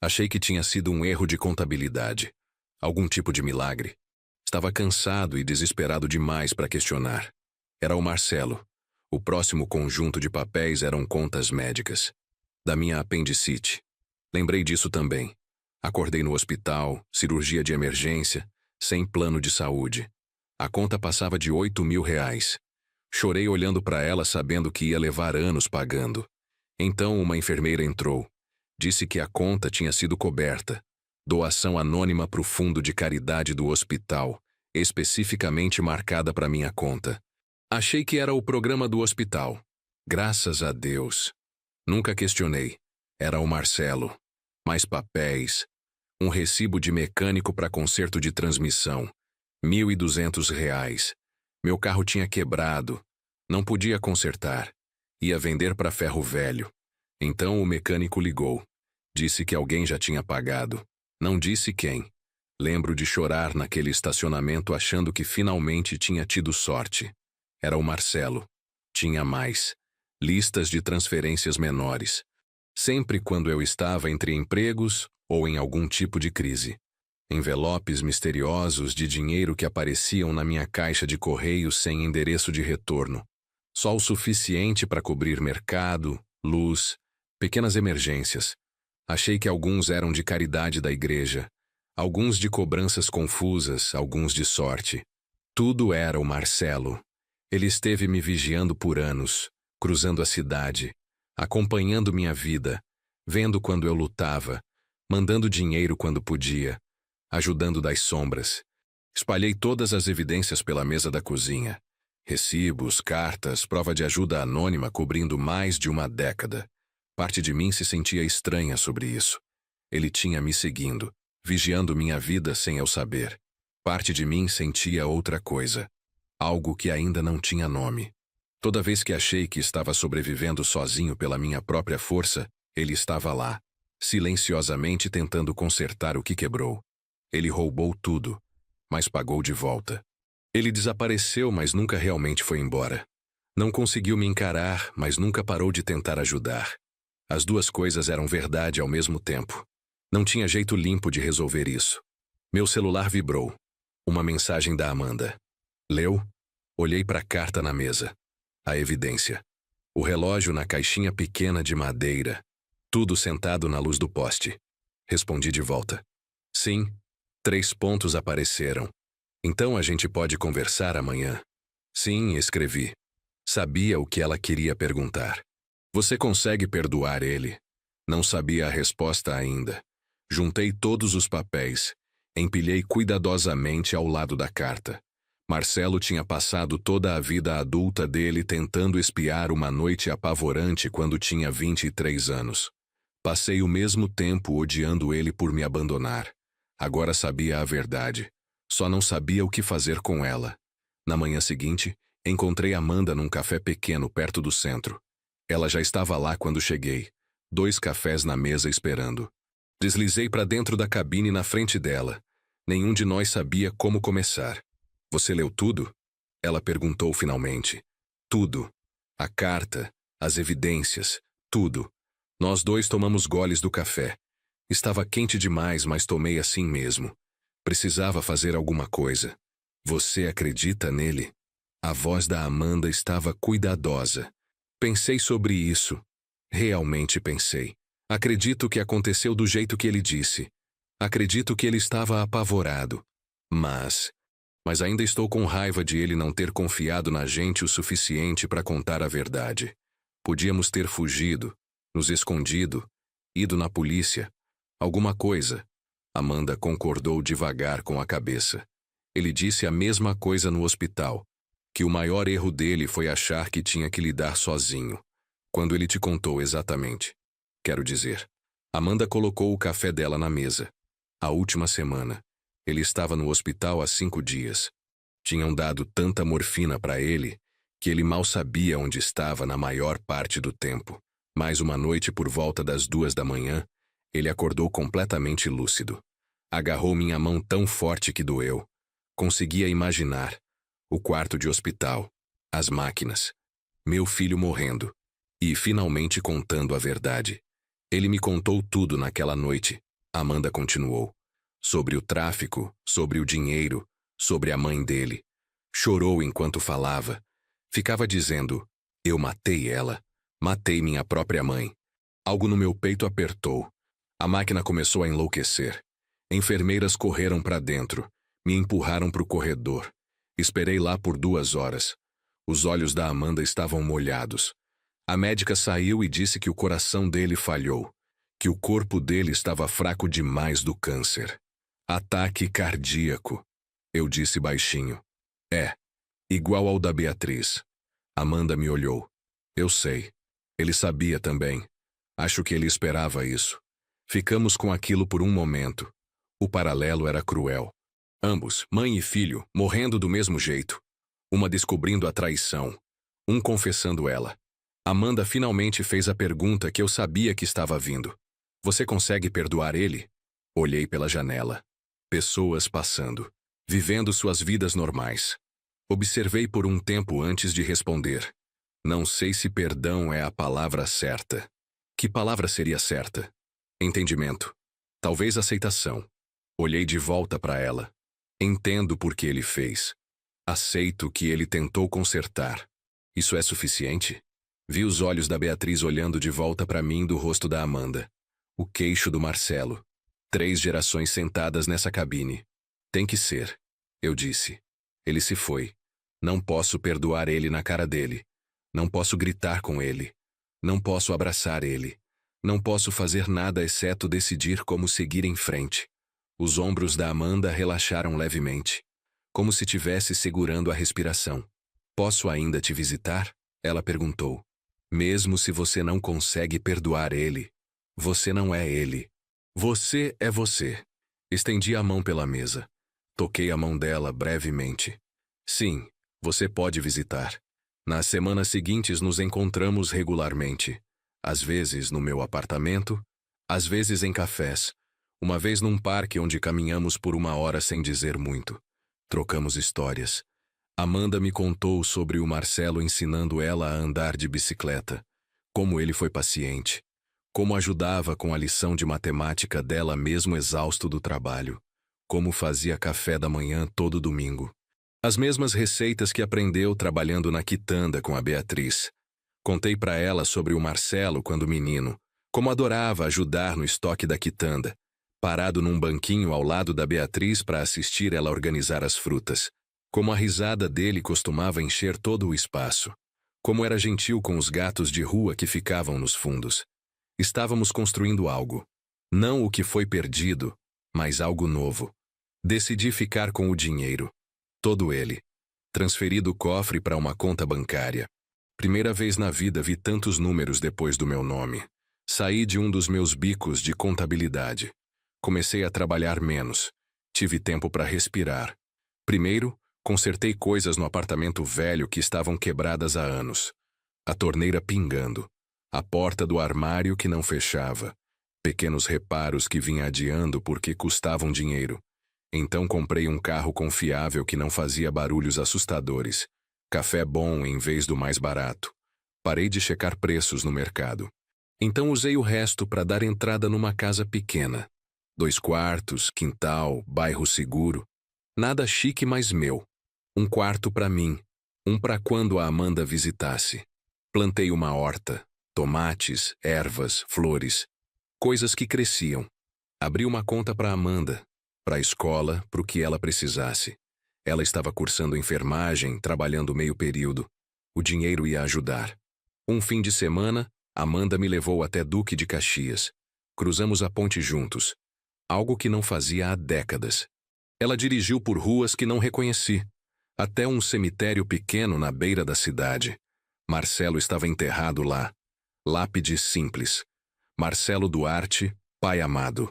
Achei que tinha sido um erro de contabilidade. Algum tipo de milagre. Estava cansado e desesperado demais para questionar. Era o Marcelo. O próximo conjunto de papéis eram contas médicas. Da minha apendicite. Lembrei disso também. Acordei no hospital, cirurgia de emergência, sem plano de saúde. A conta passava de R$ 8.000. Chorei olhando para ela sabendo que ia levar anos pagando. Então uma enfermeira entrou. Disse que a conta tinha sido coberta. Doação anônima para o fundo de caridade do hospital, especificamente marcada para minha conta. Achei que era o programa do hospital. Graças a Deus. Nunca questionei. Era o Marcelo. Mais papéis. Um recibo de mecânico para conserto de transmissão. R$ 1.200. Meu carro tinha quebrado. Não podia consertar. Ia vender para ferro velho. Então o mecânico ligou. Disse que alguém já tinha pagado. Não disse quem. Lembro de chorar naquele estacionamento achando que finalmente tinha tido sorte. Era o Marcelo. Tinha mais. Listas de transferências menores. Sempre quando eu estava entre empregos ou em algum tipo de crise. Envelopes misteriosos de dinheiro que apareciam na minha caixa de correio sem endereço de retorno. Só o suficiente para cobrir mercado, luz, pequenas emergências. Achei que alguns eram de caridade da igreja, alguns de cobranças confusas, alguns de sorte. Tudo era o Marcelo. Ele esteve me vigiando por anos, cruzando a cidade, acompanhando minha vida, vendo quando eu lutava, mandando dinheiro quando podia, ajudando das sombras. Espalhei todas as evidências pela mesa da cozinha. Recibos, cartas, prova de ajuda anônima cobrindo mais de uma década. Parte de mim se sentia estranha sobre isso. Ele tinha me seguindo, vigiando minha vida sem eu saber. Parte de mim sentia outra coisa. Algo que ainda não tinha nome. Toda vez que achei que estava sobrevivendo sozinho pela minha própria força, ele estava lá, silenciosamente tentando consertar o que quebrou. Ele roubou tudo, mas pagou de volta. Ele desapareceu, mas nunca realmente foi embora. Não conseguiu me encarar, mas nunca parou de tentar ajudar. As duas coisas eram verdade ao mesmo tempo. Não tinha jeito limpo de resolver isso. Meu celular vibrou. Uma mensagem da Amanda. Leu? Olhei para a carta na mesa. A evidência. O relógio na caixinha pequena de madeira. Tudo sentado na luz do poste. Respondi de volta. Sim. 3 pontos apareceram. Então a gente pode conversar amanhã. Sim, escrevi. Sabia o que ela queria perguntar. Você consegue perdoar ele? Não sabia a resposta ainda. Juntei todos os papéis. Empilhei cuidadosamente ao lado da carta. Marcelo tinha passado toda a vida adulta dele tentando espiar uma noite apavorante quando tinha 23 anos. Passei o mesmo tempo odiando ele por me abandonar. Agora sabia a verdade. Só não sabia o que fazer com ela. Na manhã seguinte, encontrei Amanda num café pequeno perto do centro. Ela já estava lá quando cheguei. 2 cafés na mesa esperando. Deslizei para dentro da cabine na frente dela. Nenhum de nós sabia como começar. Você leu tudo? Ela perguntou finalmente. Tudo. A carta, as evidências, tudo. Nós dois tomamos goles do café. Estava quente demais, mas tomei assim mesmo. Precisava fazer alguma coisa. Você acredita nele? A voz da Amanda estava cuidadosa. Pensei sobre isso. Realmente pensei. Acredito que aconteceu do jeito que ele disse. Acredito que ele estava apavorado. Mas ainda estou com raiva de ele não ter confiado na gente o suficiente para contar a verdade. Podíamos ter fugido, nos escondido, ido na polícia. Alguma coisa. Amanda concordou devagar com a cabeça. Ele disse a mesma coisa no hospital, que o maior erro dele foi achar que tinha que lidar sozinho. Quando ele te contou exatamente. Quero dizer, Amanda colocou o café dela na mesa. A última semana. Ele estava no hospital há 5 dias. Tinham dado tanta morfina para ele que ele mal sabia onde estava na maior parte do tempo. Mas uma noite por volta das 2 da manhã, ele acordou completamente lúcido. Agarrou minha mão tão forte que doeu. Conseguia imaginar. O quarto de hospital. As máquinas. Meu filho morrendo. E finalmente contando a verdade. Ele me contou tudo naquela noite. Amanda continuou. Sobre o tráfico, sobre o dinheiro, sobre a mãe dele. Chorou enquanto falava. Ficava dizendo, eu matei ela. Matei minha própria mãe. Algo no meu peito apertou. A máquina começou a enlouquecer. Enfermeiras correram para dentro. Me empurraram para o corredor. Esperei lá por 2 horas. Os olhos da Amanda estavam molhados. A médica saiu e disse que o coração dele falhou. Que o corpo dele estava fraco demais do câncer. Ataque cardíaco. Eu disse baixinho. É. Igual ao da Beatriz. Amanda me olhou. Eu sei. Ele sabia também. Acho que ele esperava isso. Ficamos com aquilo por um momento. O paralelo era cruel. Ambos, mãe e filho, morrendo do mesmo jeito. Uma descobrindo a traição. Um confessando ela. Amanda finalmente fez a pergunta que eu sabia que estava vindo. Você consegue perdoar ele? Olhei pela janela. Pessoas passando. Vivendo suas vidas normais. Observei por um tempo antes de responder. Não sei se perdão é a palavra certa. Que palavra seria certa? Entendimento. Talvez aceitação. Olhei de volta para ela. Entendo por que ele fez. Aceito que ele tentou consertar. Isso é suficiente? Vi os olhos da Beatriz olhando de volta para mim do rosto da Amanda. O queixo do Marcelo. 3 gerações sentadas nessa cabine. Tem que ser. Eu disse. Ele se foi. Não posso perdoar ele na cara dele. Não posso gritar com ele. Não posso abraçar ele. Não posso fazer nada exceto decidir como seguir em frente. Os ombros da Amanda relaxaram levemente. Como se tivesse segurando a respiração. Posso ainda te visitar? Ela perguntou. Mesmo se você não consegue perdoar ele. Você não é ele. Você é você. Estendi a mão pela mesa. Toquei a mão dela brevemente. Sim, você pode visitar. Nas semanas seguintes nos encontramos regularmente. Às vezes no meu apartamento, às vezes em cafés. Uma vez num parque onde caminhamos por 1 hora sem dizer muito. Trocamos histórias. Amanda me contou sobre o Marcelo ensinando ela a andar de bicicleta. Como ele foi paciente. Como ajudava com a lição de matemática dela mesmo exausto do trabalho. Como fazia café da manhã todo domingo. As mesmas receitas que aprendeu trabalhando na quitanda com a Beatriz. Contei para ela sobre o Marcelo quando menino. Como adorava ajudar no estoque da quitanda. Parado num banquinho ao lado da Beatriz para assistir ela organizar as frutas. Como a risada dele costumava encher todo o espaço. Como era gentil com os gatos de rua que ficavam nos fundos. Estávamos construindo algo. Não o que foi perdido, mas algo novo. Decidi ficar com o dinheiro. Todo ele. Transferi do cofre para uma conta bancária. Primeira vez na vida vi tantos números depois do meu nome. Saí de um dos meus bicos de contabilidade. Comecei a trabalhar menos. Tive tempo para respirar. Primeiro, consertei coisas no apartamento velho que estavam quebradas há anos. A torneira pingando. A porta do armário que não fechava. Pequenos reparos que vinha adiando porque custavam dinheiro. Então comprei um carro confiável que não fazia barulhos assustadores. Café bom em vez do mais barato. Parei de checar preços no mercado. Então usei o resto para dar entrada numa casa pequena. 2 quartos, quintal, bairro seguro. Nada chique, mas meu. Um quarto para mim. Um para quando a Amanda visitasse. Plantei uma horta. Tomates, ervas, flores. Coisas que cresciam. Abri uma conta para Amanda. Para a escola, para o que ela precisasse. Ela estava cursando enfermagem, trabalhando meio período. O dinheiro ia ajudar. Um fim de semana, Amanda me levou até Duque de Caxias. Cruzamos a ponte juntos. Algo que não fazia há décadas. Ela dirigiu por ruas que não reconheci. Até um cemitério pequeno na beira da cidade. Marcelo estava enterrado lá. Lápide simples. Marcelo Duarte, pai amado.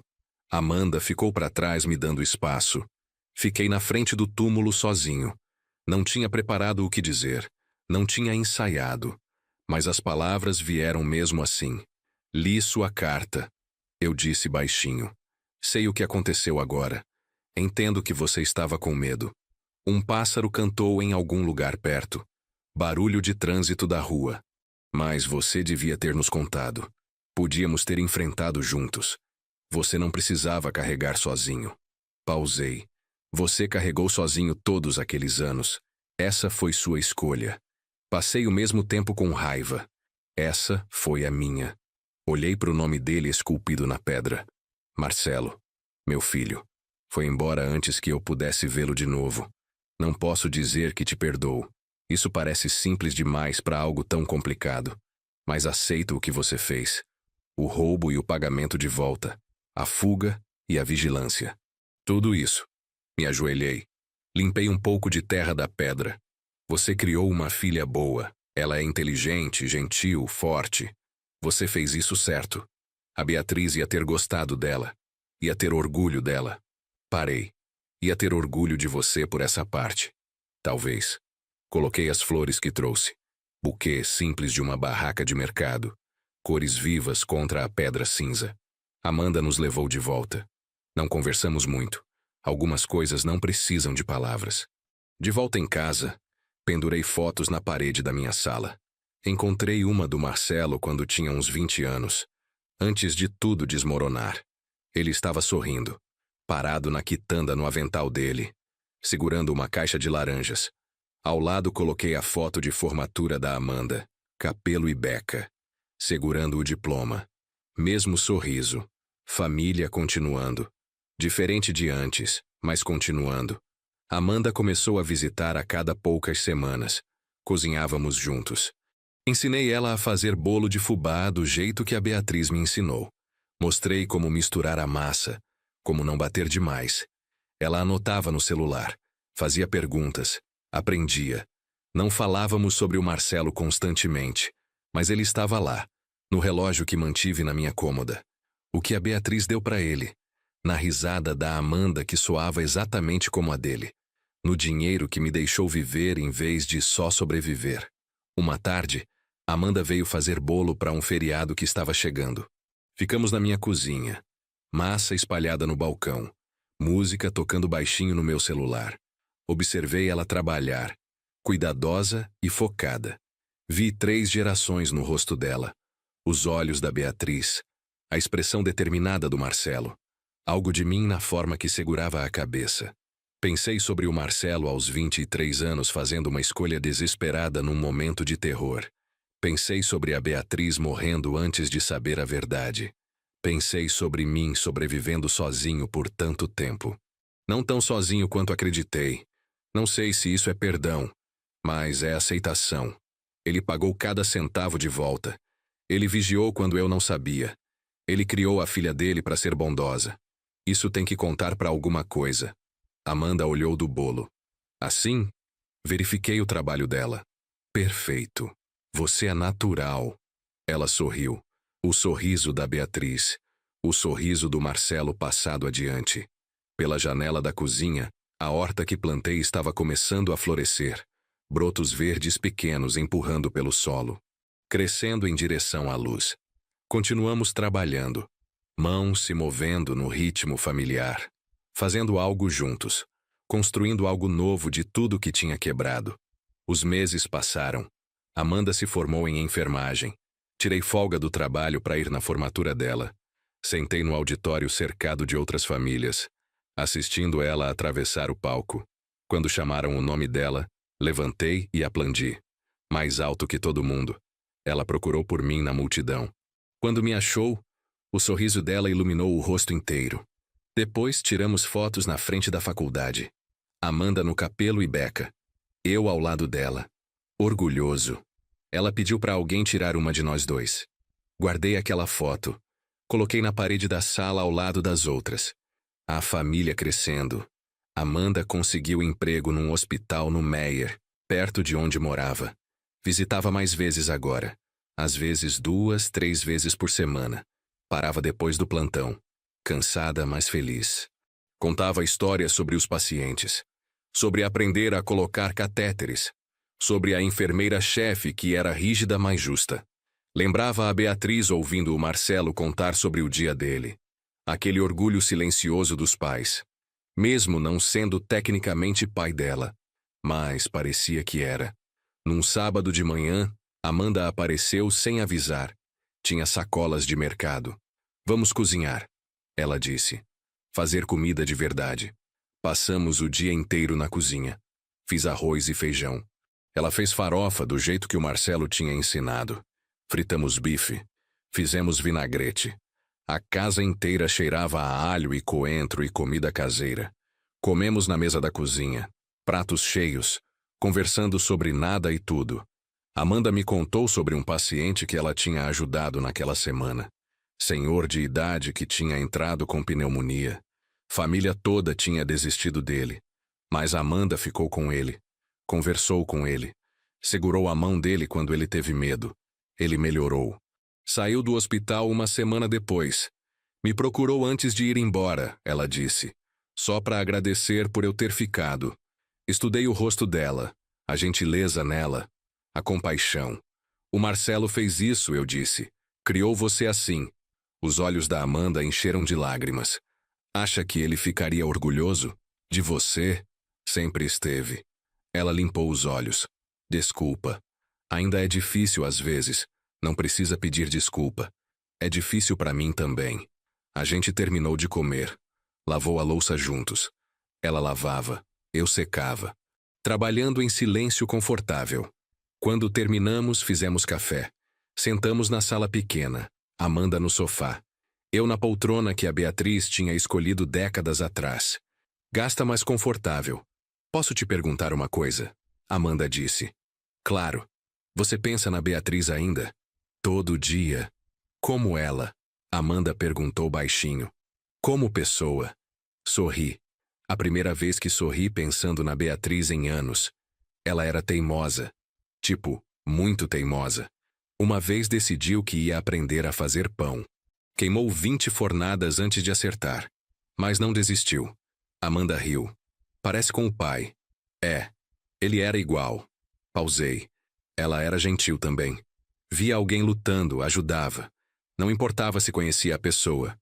Amanda ficou para trás me dando espaço. Fiquei na frente do túmulo sozinho. Não tinha preparado o que dizer. Não tinha ensaiado. Mas as palavras vieram mesmo assim. Li sua carta. Eu disse baixinho. Sei o que aconteceu agora. Entendo que você estava com medo. Um pássaro cantou em algum lugar perto. Barulho de trânsito da rua. Mas você devia ter nos contado. Podíamos ter enfrentado juntos. Você não precisava carregar sozinho. Pausei. Você carregou sozinho todos aqueles anos. Essa foi sua escolha. Passei o mesmo tempo com raiva. Essa foi a minha. Olhei para o nome dele esculpido na pedra. Marcelo. Meu filho. Foi embora antes que eu pudesse vê-lo de novo. Não posso dizer que te perdoo. Isso parece simples demais para algo tão complicado. Mas aceito o que você fez. O roubo e o pagamento de volta. A fuga e a vigilância. Tudo isso. Me ajoelhei. Limpei um pouco de terra da pedra. Você criou uma filha boa. Ela é inteligente, gentil, forte. Você fez isso certo. A Beatriz ia ter gostado dela. Ia ter orgulho dela. Parei. Ia ter orgulho de você por essa parte. Talvez. Coloquei as flores que trouxe. Buquê simples de uma barraca de mercado. Cores vivas contra a pedra cinza. Amanda nos levou de volta. Não conversamos muito. Algumas coisas não precisam de palavras. De volta em casa, pendurei fotos na parede da minha sala. Encontrei uma do Marcelo quando tinha uns 20 anos. Antes de tudo desmoronar. Ele estava sorrindo. Parado na quitanda no avental dele. Segurando uma caixa de laranjas. Ao lado coloquei a foto de formatura da Amanda. Capelo e beca. Segurando o diploma. Mesmo sorriso. Família continuando. Diferente de antes, mas continuando. Amanda começou a visitar a cada poucas semanas. Cozinhávamos juntos. Ensinei ela a fazer bolo de fubá do jeito que a Beatriz me ensinou. Mostrei como misturar a massa, como não bater demais. Ela anotava no celular, fazia perguntas, aprendia. Não falávamos sobre o Marcelo constantemente, mas ele estava lá, no relógio que mantive na minha cômoda. O que a Beatriz deu para ele, na risada da Amanda que soava exatamente como a dele, no dinheiro que me deixou viver em vez de só sobreviver. Uma tarde, Amanda veio fazer bolo para um feriado que estava chegando. Ficamos na minha cozinha, massa espalhada no balcão, música tocando baixinho no meu celular. Observei ela trabalhar, cuidadosa e focada. Vi 3 gerações no rosto dela, os olhos da Beatriz, a expressão determinada do Marcelo, algo de mim na forma que segurava a cabeça. Pensei sobre o Marcelo aos 23 anos fazendo uma escolha desesperada num momento de terror. Pensei sobre a Beatriz morrendo antes de saber a verdade. Pensei sobre mim sobrevivendo sozinho por tanto tempo. Não tão sozinho quanto acreditei. Não sei se isso é perdão, mas é aceitação. Ele pagou cada centavo de volta. Ele vigiou quando eu não sabia. Ele criou a filha dele para ser bondosa. Isso tem que contar para alguma coisa. Amanda olhou do bolo. Assim, verifiquei o trabalho dela. Perfeito. Você é natural. Ela sorriu. O sorriso da Beatriz. O sorriso do Marcelo passado adiante. Pela janela da cozinha, a horta que plantei estava começando a florescer. Brotos verdes pequenos empurrando pelo solo. Crescendo em direção à luz. Continuamos trabalhando. Mãos se movendo no ritmo familiar. fazendo algo juntos, construindo algo novo de tudo que tinha quebrado. Os meses passaram. Amanda se formou em enfermagem. Tirei folga do trabalho para ir na formatura dela. Sentei no auditório cercado de outras famílias, assistindo ela atravessar o palco. Quando chamaram o nome dela, levantei e aplaudi. Mais alto que todo mundo. Ela procurou por mim na multidão. Quando me achou, o sorriso dela iluminou o rosto inteiro. Depois tiramos fotos na frente da faculdade. Amanda no capelo e Beca. Eu ao lado dela. Orgulhoso. Ela pediu para alguém tirar uma de nós dois. Guardei aquela foto. Coloquei na parede da sala ao lado das outras. A família crescendo. Amanda conseguiu emprego num hospital no Meier, perto de onde morava. Visitava mais vezes agora. Às vezes 2, 3 vezes por semana. Parava depois do plantão. Cansada, mas feliz. Contava histórias sobre os pacientes. Sobre aprender a colocar catéteres. Sobre a enfermeira-chefe que era rígida, mas justa. Lembrava a Beatriz ouvindo o Marcelo contar sobre o dia dele. Aquele orgulho silencioso dos pais. Mesmo não sendo tecnicamente pai dela. Mas parecia que era. Num sábado de manhã, Amanda apareceu sem avisar. Tinha sacolas de mercado. Vamos cozinhar, ela disse. Fazer comida de verdade. Passamos o dia inteiro na cozinha. Fiz arroz e feijão. Ela fez farofa do jeito que o Marcelo tinha ensinado. Fritamos bife. Fizemos vinagrete. A casa inteira cheirava a alho e coentro e comida caseira. Comemos na mesa da cozinha, pratos cheios, conversando sobre nada e tudo. Amanda me contou sobre um paciente que ela tinha ajudado naquela semana. Senhor de idade que tinha entrado com pneumonia. Família toda tinha desistido dele. Mas Amanda ficou com ele. Conversou com ele. Segurou a mão dele quando ele teve medo. Ele melhorou. Saiu do hospital uma semana depois. Me procurou antes de ir embora, ela disse. Só para agradecer por eu ter ficado. Estudei o rosto dela, a gentileza nela, a compaixão. O Marcelo fez isso, eu disse. Criou você assim. Os olhos da Amanda encheram de lágrimas. Acha que ele ficaria orgulhoso? De você? Sempre esteve. Ela limpou os olhos. Desculpa. Ainda é difícil às vezes. Não precisa pedir desculpa. É difícil para mim também. A gente terminou de comer. Lavou a louça juntos. Ela lavava. Eu secava. Trabalhando em silêncio confortável. Quando terminamos, fizemos café. Sentamos na sala pequena. Amanda no sofá. Eu na poltrona que a Beatriz tinha escolhido décadas atrás. Gasta mais confortável. Posso te perguntar uma coisa? Amanda disse. Claro. Você pensa na Beatriz ainda? Todo dia. Como ela? Amanda perguntou baixinho. Como pessoa? Sorri. A primeira vez que sorri pensando na Beatriz em anos. Ela era teimosa. Tipo, muito teimosa. Uma vez decidiu que ia aprender a fazer pão. Queimou 20 fornadas antes de acertar. Mas não desistiu. Amanda riu. Parece com o pai. É. Ele era igual. Pausei. Ela era gentil também. Via alguém lutando, ajudava. Não importava se conhecia a pessoa.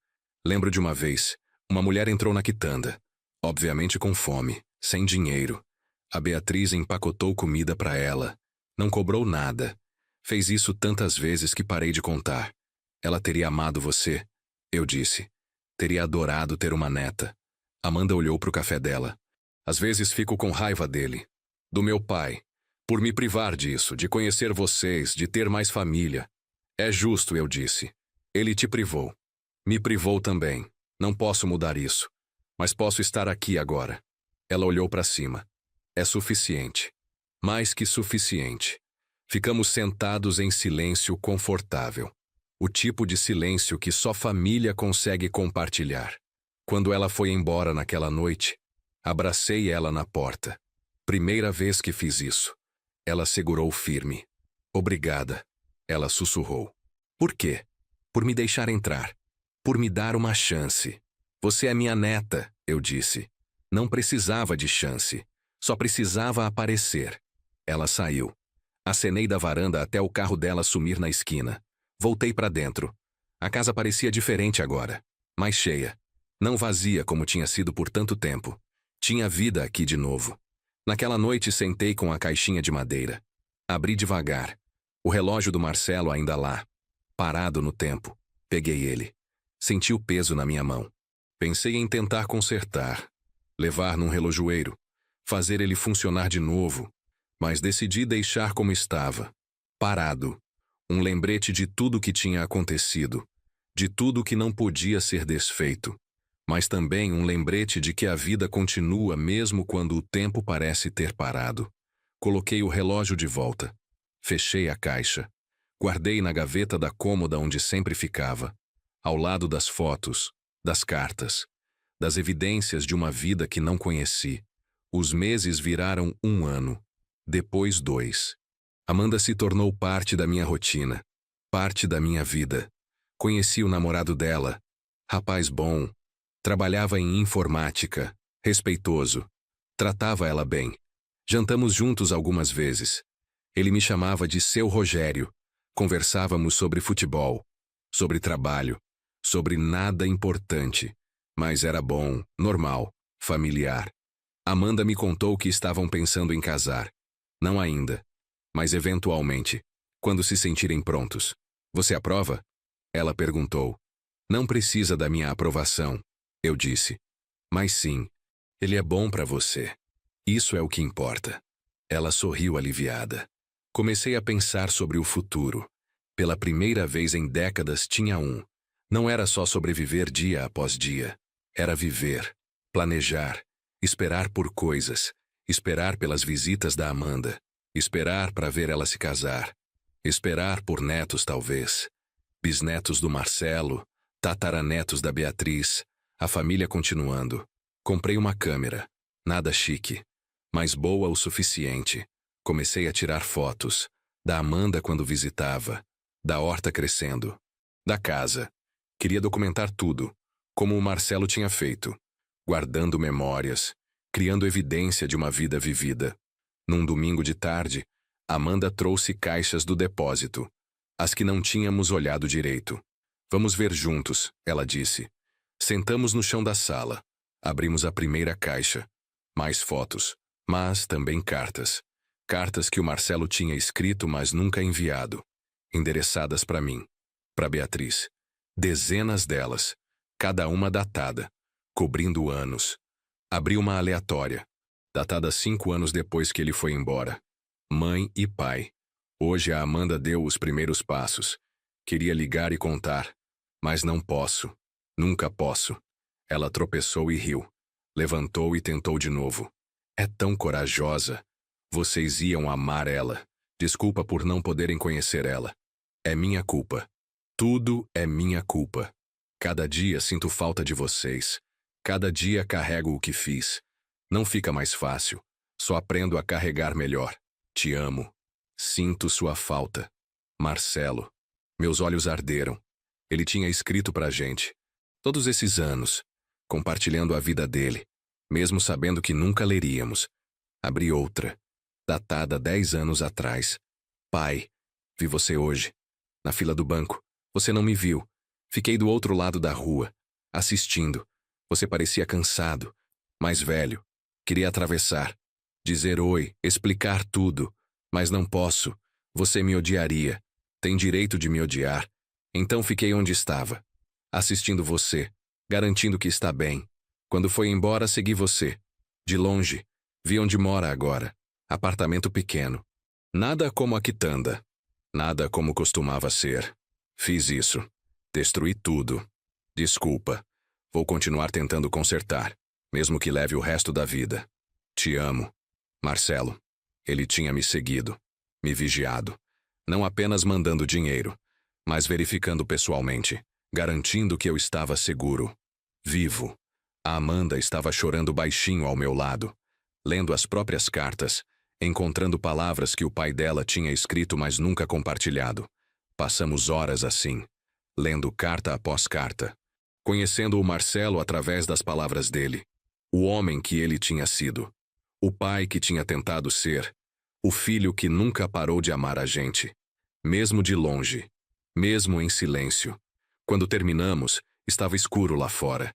Lembro de uma vez, uma mulher entrou na quitanda. Obviamente com fome, sem dinheiro. A Beatriz empacotou comida para ela. Não cobrou nada. Fez isso tantas vezes que parei de contar. Ela teria amado você, eu disse. Teria adorado ter uma neta. Amanda olhou para o café dela. Às vezes fico com raiva dele. Do meu pai. Por me privar disso, de conhecer vocês, de ter mais família. É justo, eu disse. Ele te privou. Me privou também. Não posso mudar isso. Mas posso estar aqui agora. Ela olhou para cima. É suficiente. Mais que suficiente. Ficamos sentados em silêncio confortável. O tipo de silêncio que só família consegue compartilhar. Quando ela foi embora naquela noite, abracei ela na porta. Primeira vez que fiz isso. Ela segurou firme. Obrigada, ela sussurrou. Por quê? Por me deixar entrar. Por me dar uma chance. Você é minha neta, eu disse. Não precisava de chance. Só precisava aparecer. Ela saiu. Acenei da varanda até o carro dela sumir na esquina. Voltei para dentro. A casa parecia diferente agora. Mais cheia. Não vazia como tinha sido por tanto tempo. Tinha vida aqui de novo. Naquela noite sentei com a caixinha de madeira. Abri devagar. O relógio do Marcelo ainda lá. Parado no tempo. Peguei ele. Senti o peso na minha mão. Pensei em tentar consertar. Levar num relojoeiro. Fazer ele funcionar de novo. Mas decidi deixar como estava. Parado. Um lembrete de tudo que tinha acontecido. De tudo que não podia ser desfeito. Mas também um lembrete de que a vida continua mesmo quando o tempo parece ter parado. Coloquei o relógio de volta. Fechei a caixa. Guardei na gaveta da cômoda onde sempre ficava. Ao lado das fotos, das cartas, das evidências de uma vida que não conheci. Os meses viraram 1 ano. Depois 2. Amanda se tornou parte da minha rotina. Parte da minha vida. Conheci o namorado dela. Rapaz bom. Trabalhava em informática. Respeitoso. Tratava ela bem. Jantamos juntos algumas vezes. Ele me chamava de seu Rogério. Conversávamos sobre futebol. Sobre trabalho. Sobre nada importante. Mas era bom, normal, familiar. Amanda me contou que estavam pensando em casar. Não ainda. Mas eventualmente. Quando se sentirem prontos. Você aprova? Ela perguntou. Não precisa da minha aprovação. Eu disse. Mas sim. Ele é bom para você. Isso é o que importa. Ela sorriu aliviada. Comecei a pensar sobre o futuro. Pela primeira vez em décadas tinha um. Não era só sobreviver dia após dia. Era viver, planejar, esperar por coisas, esperar pelas visitas da Amanda, esperar para ver ela se casar, esperar por netos talvez, bisnetos do Marcelo, tataranetos da Beatriz, a família continuando. Comprei uma câmera, nada chique, mas boa o suficiente. Comecei a tirar fotos, da Amanda quando visitava, da horta crescendo, da casa. Queria documentar tudo, como o Marcelo tinha feito, guardando memórias, criando evidência de uma vida vivida. Num domingo de tarde, Amanda trouxe caixas do depósito, as que não tínhamos olhado direito. Vamos ver juntos, ela disse. Sentamos no chão da sala. Abrimos a primeira caixa. Mais fotos, mas também cartas. Cartas que o Marcelo tinha escrito, mas nunca enviado. Endereçadas para mim, para Beatriz. Dezenas delas, cada uma datada, cobrindo anos. Abri uma aleatória, datada 5 anos depois que ele foi embora. Mãe e pai. Hoje a Amanda deu os primeiros passos. Queria ligar e contar, mas não posso. Nunca posso. Ela tropeçou e riu. Levantou e tentou de novo. É tão corajosa. Vocês iam amar ela. Desculpa por não poderem conhecer ela. É minha culpa. Tudo é minha culpa. Cada dia sinto falta de vocês. Cada dia carrego o que fiz. Não fica mais fácil. Só aprendo a carregar melhor. Te amo. Sinto sua falta. Marcelo. Meus olhos arderam. Ele tinha escrito pra gente. Todos esses anos. Compartilhando a vida dele. Mesmo sabendo que nunca leríamos. Abri outra. Datada 10 anos atrás. Pai. Vi você hoje. Na fila do banco. Você não me viu. Fiquei do outro lado da rua, assistindo. Você parecia cansado, mais velho. Queria atravessar, dizer oi, explicar tudo. Mas não posso. Você me odiaria. Tem direito de me odiar. Então fiquei onde estava, assistindo você, garantindo que está bem. Quando foi embora, segui você. De longe. Vi onde mora agora. Apartamento pequeno. Nada como a quitanda. Nada como costumava ser. Fiz isso. Destruí tudo. Desculpa. Vou continuar tentando consertar, mesmo que leve o resto da vida. Te amo. Marcelo. Ele tinha me seguido, me vigiado. Não apenas mandando dinheiro, mas verificando pessoalmente, garantindo que eu estava seguro. Vivo. A Amanda estava chorando baixinho ao meu lado, lendo as próprias cartas, encontrando palavras que o pai dela tinha escrito mas nunca compartilhado. Passamos horas assim, lendo carta após carta, conhecendo o Marcelo através das palavras dele, o homem que ele tinha sido, o pai que tinha tentado ser, o filho que nunca parou de amar a gente, mesmo de longe, mesmo em silêncio. Quando terminamos, estava escuro lá fora.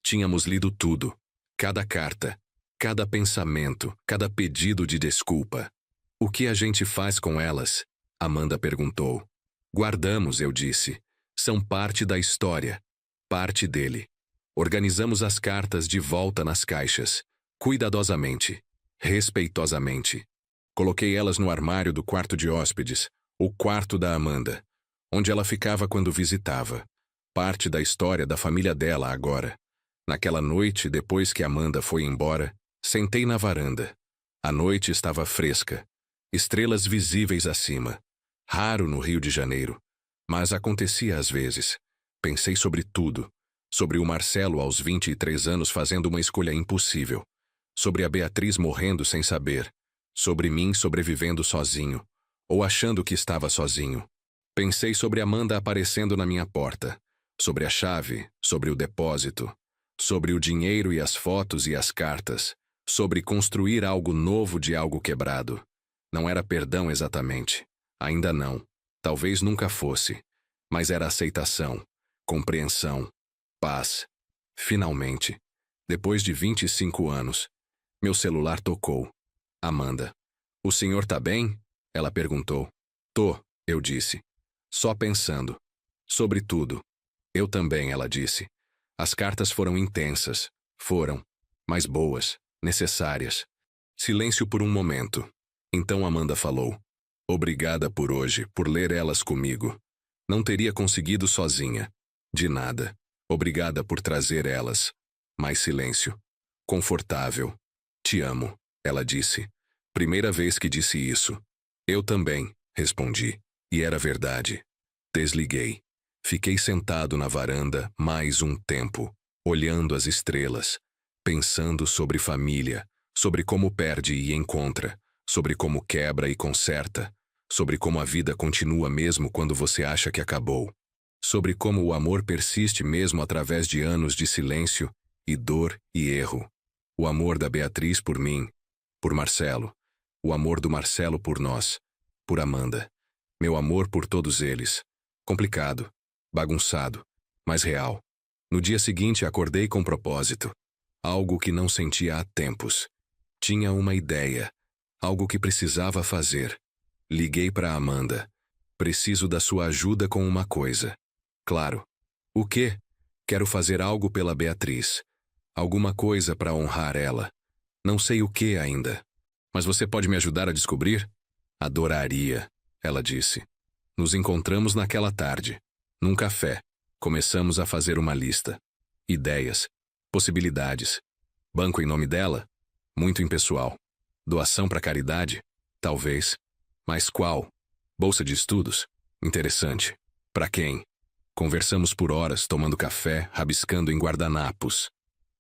Tínhamos lido tudo. Cada carta, cada pensamento, cada pedido de desculpa. O que a gente faz com elas? Amanda perguntou. Guardamos, eu disse. São parte da história. Parte dele. Organizamos as cartas de volta nas caixas. Cuidadosamente. Respeitosamente. Coloquei elas no armário do quarto de hóspedes, o quarto da Amanda, onde ela ficava quando visitava. Parte da história da família dela agora. Naquela noite, depois que Amanda foi embora, sentei na varanda. A noite estava fresca. Estrelas visíveis acima. Raro no Rio de Janeiro. Mas acontecia às vezes. Pensei sobre tudo. Sobre o Marcelo aos 23 anos fazendo uma escolha impossível. Sobre a Beatriz morrendo sem saber. Sobre mim sobrevivendo sozinho. Ou achando que estava sozinho. Pensei sobre Amanda aparecendo na minha porta. Sobre a chave, sobre o depósito. Sobre o dinheiro e as fotos e as cartas. Sobre construir algo novo de algo quebrado. Não era perdão exatamente. Ainda não. Talvez nunca fosse. Mas era aceitação, compreensão, paz. Finalmente, depois de 25 anos, meu celular tocou. Amanda. O senhor tá bem? Ela perguntou. Tô, eu disse. Só pensando. Sobre tudo. Eu também, ela disse. As cartas foram intensas. Foram. Mas boas. Necessárias. Silêncio por um momento. Então Amanda falou. Obrigada por hoje, por ler elas comigo. Não teria conseguido sozinha. De nada. Obrigada por trazer elas. Mais silêncio. Confortável. Te amo, ela disse. Primeira vez que disse isso. Eu também, respondi. E era verdade. Desliguei. Fiquei sentado na varanda mais um tempo, olhando as estrelas, pensando sobre família, sobre como perde e encontra, sobre como quebra e conserta, sobre como a vida continua mesmo quando você acha que acabou, sobre como o amor persiste mesmo através de anos de silêncio e dor e erro. O amor da Beatriz por mim, por Marcelo, o amor do Marcelo por nós, por Amanda, meu amor por todos eles. Complicado, bagunçado, mas real. No dia seguinte acordei com propósito. Algo que não sentia há tempos. Tinha uma ideia. Algo que precisava fazer. Liguei para Amanda. Preciso da sua ajuda com uma coisa. Claro. O quê? Quero fazer algo pela Beatriz. Alguma coisa para honrar ela. Não sei o que ainda. Mas você pode me ajudar a descobrir? Adoraria, ela disse. Nos encontramos naquela tarde. Num café. Começamos a fazer uma lista. Ideias. Possibilidades. Banco em nome dela? Muito impessoal. Doação para caridade? Talvez. Mas qual? Bolsa de estudos? Interessante. Para quem? Conversamos por horas, tomando café, rabiscando em guardanapos.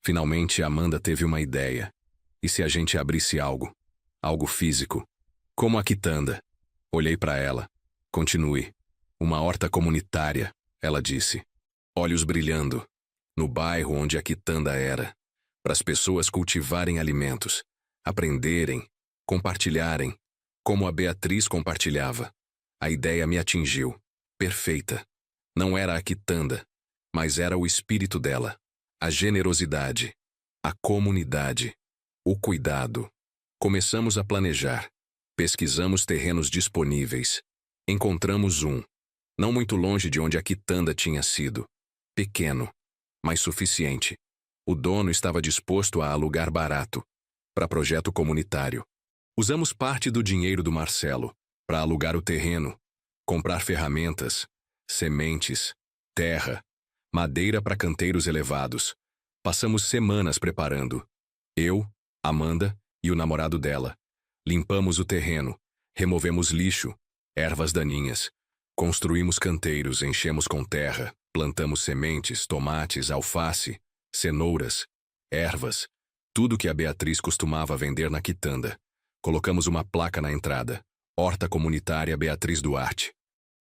Finalmente, Amanda teve uma ideia. E se a gente abrisse algo? Algo físico? Como a quitanda. Olhei para ela. Continue. Uma horta comunitária, ela disse. Olhos brilhando. No bairro onde a quitanda era. Para as pessoas cultivarem alimentos. Aprenderem. Compartilharem. Como a Beatriz compartilhava. A ideia me atingiu. Perfeita. Não era a quitanda, mas era o espírito dela. A generosidade. A comunidade. O cuidado. Começamos a planejar. Pesquisamos terrenos disponíveis. Encontramos um. Não muito longe de onde a quitanda tinha sido. Pequeno, mas suficiente. O dono estava disposto a alugar barato. Para projeto comunitário. Usamos parte do dinheiro do Marcelo para alugar o terreno, comprar ferramentas, sementes, terra, madeira para canteiros elevados. Passamos semanas preparando. Eu, Amanda e o namorado dela. Limpamos o terreno, removemos lixo, ervas daninhas. Construímos canteiros, enchemos com terra, plantamos sementes, tomates, alface, cenouras, ervas, tudo que a Beatriz costumava vender na quitanda. Colocamos uma placa na entrada. Horta Comunitária Beatriz Duarte.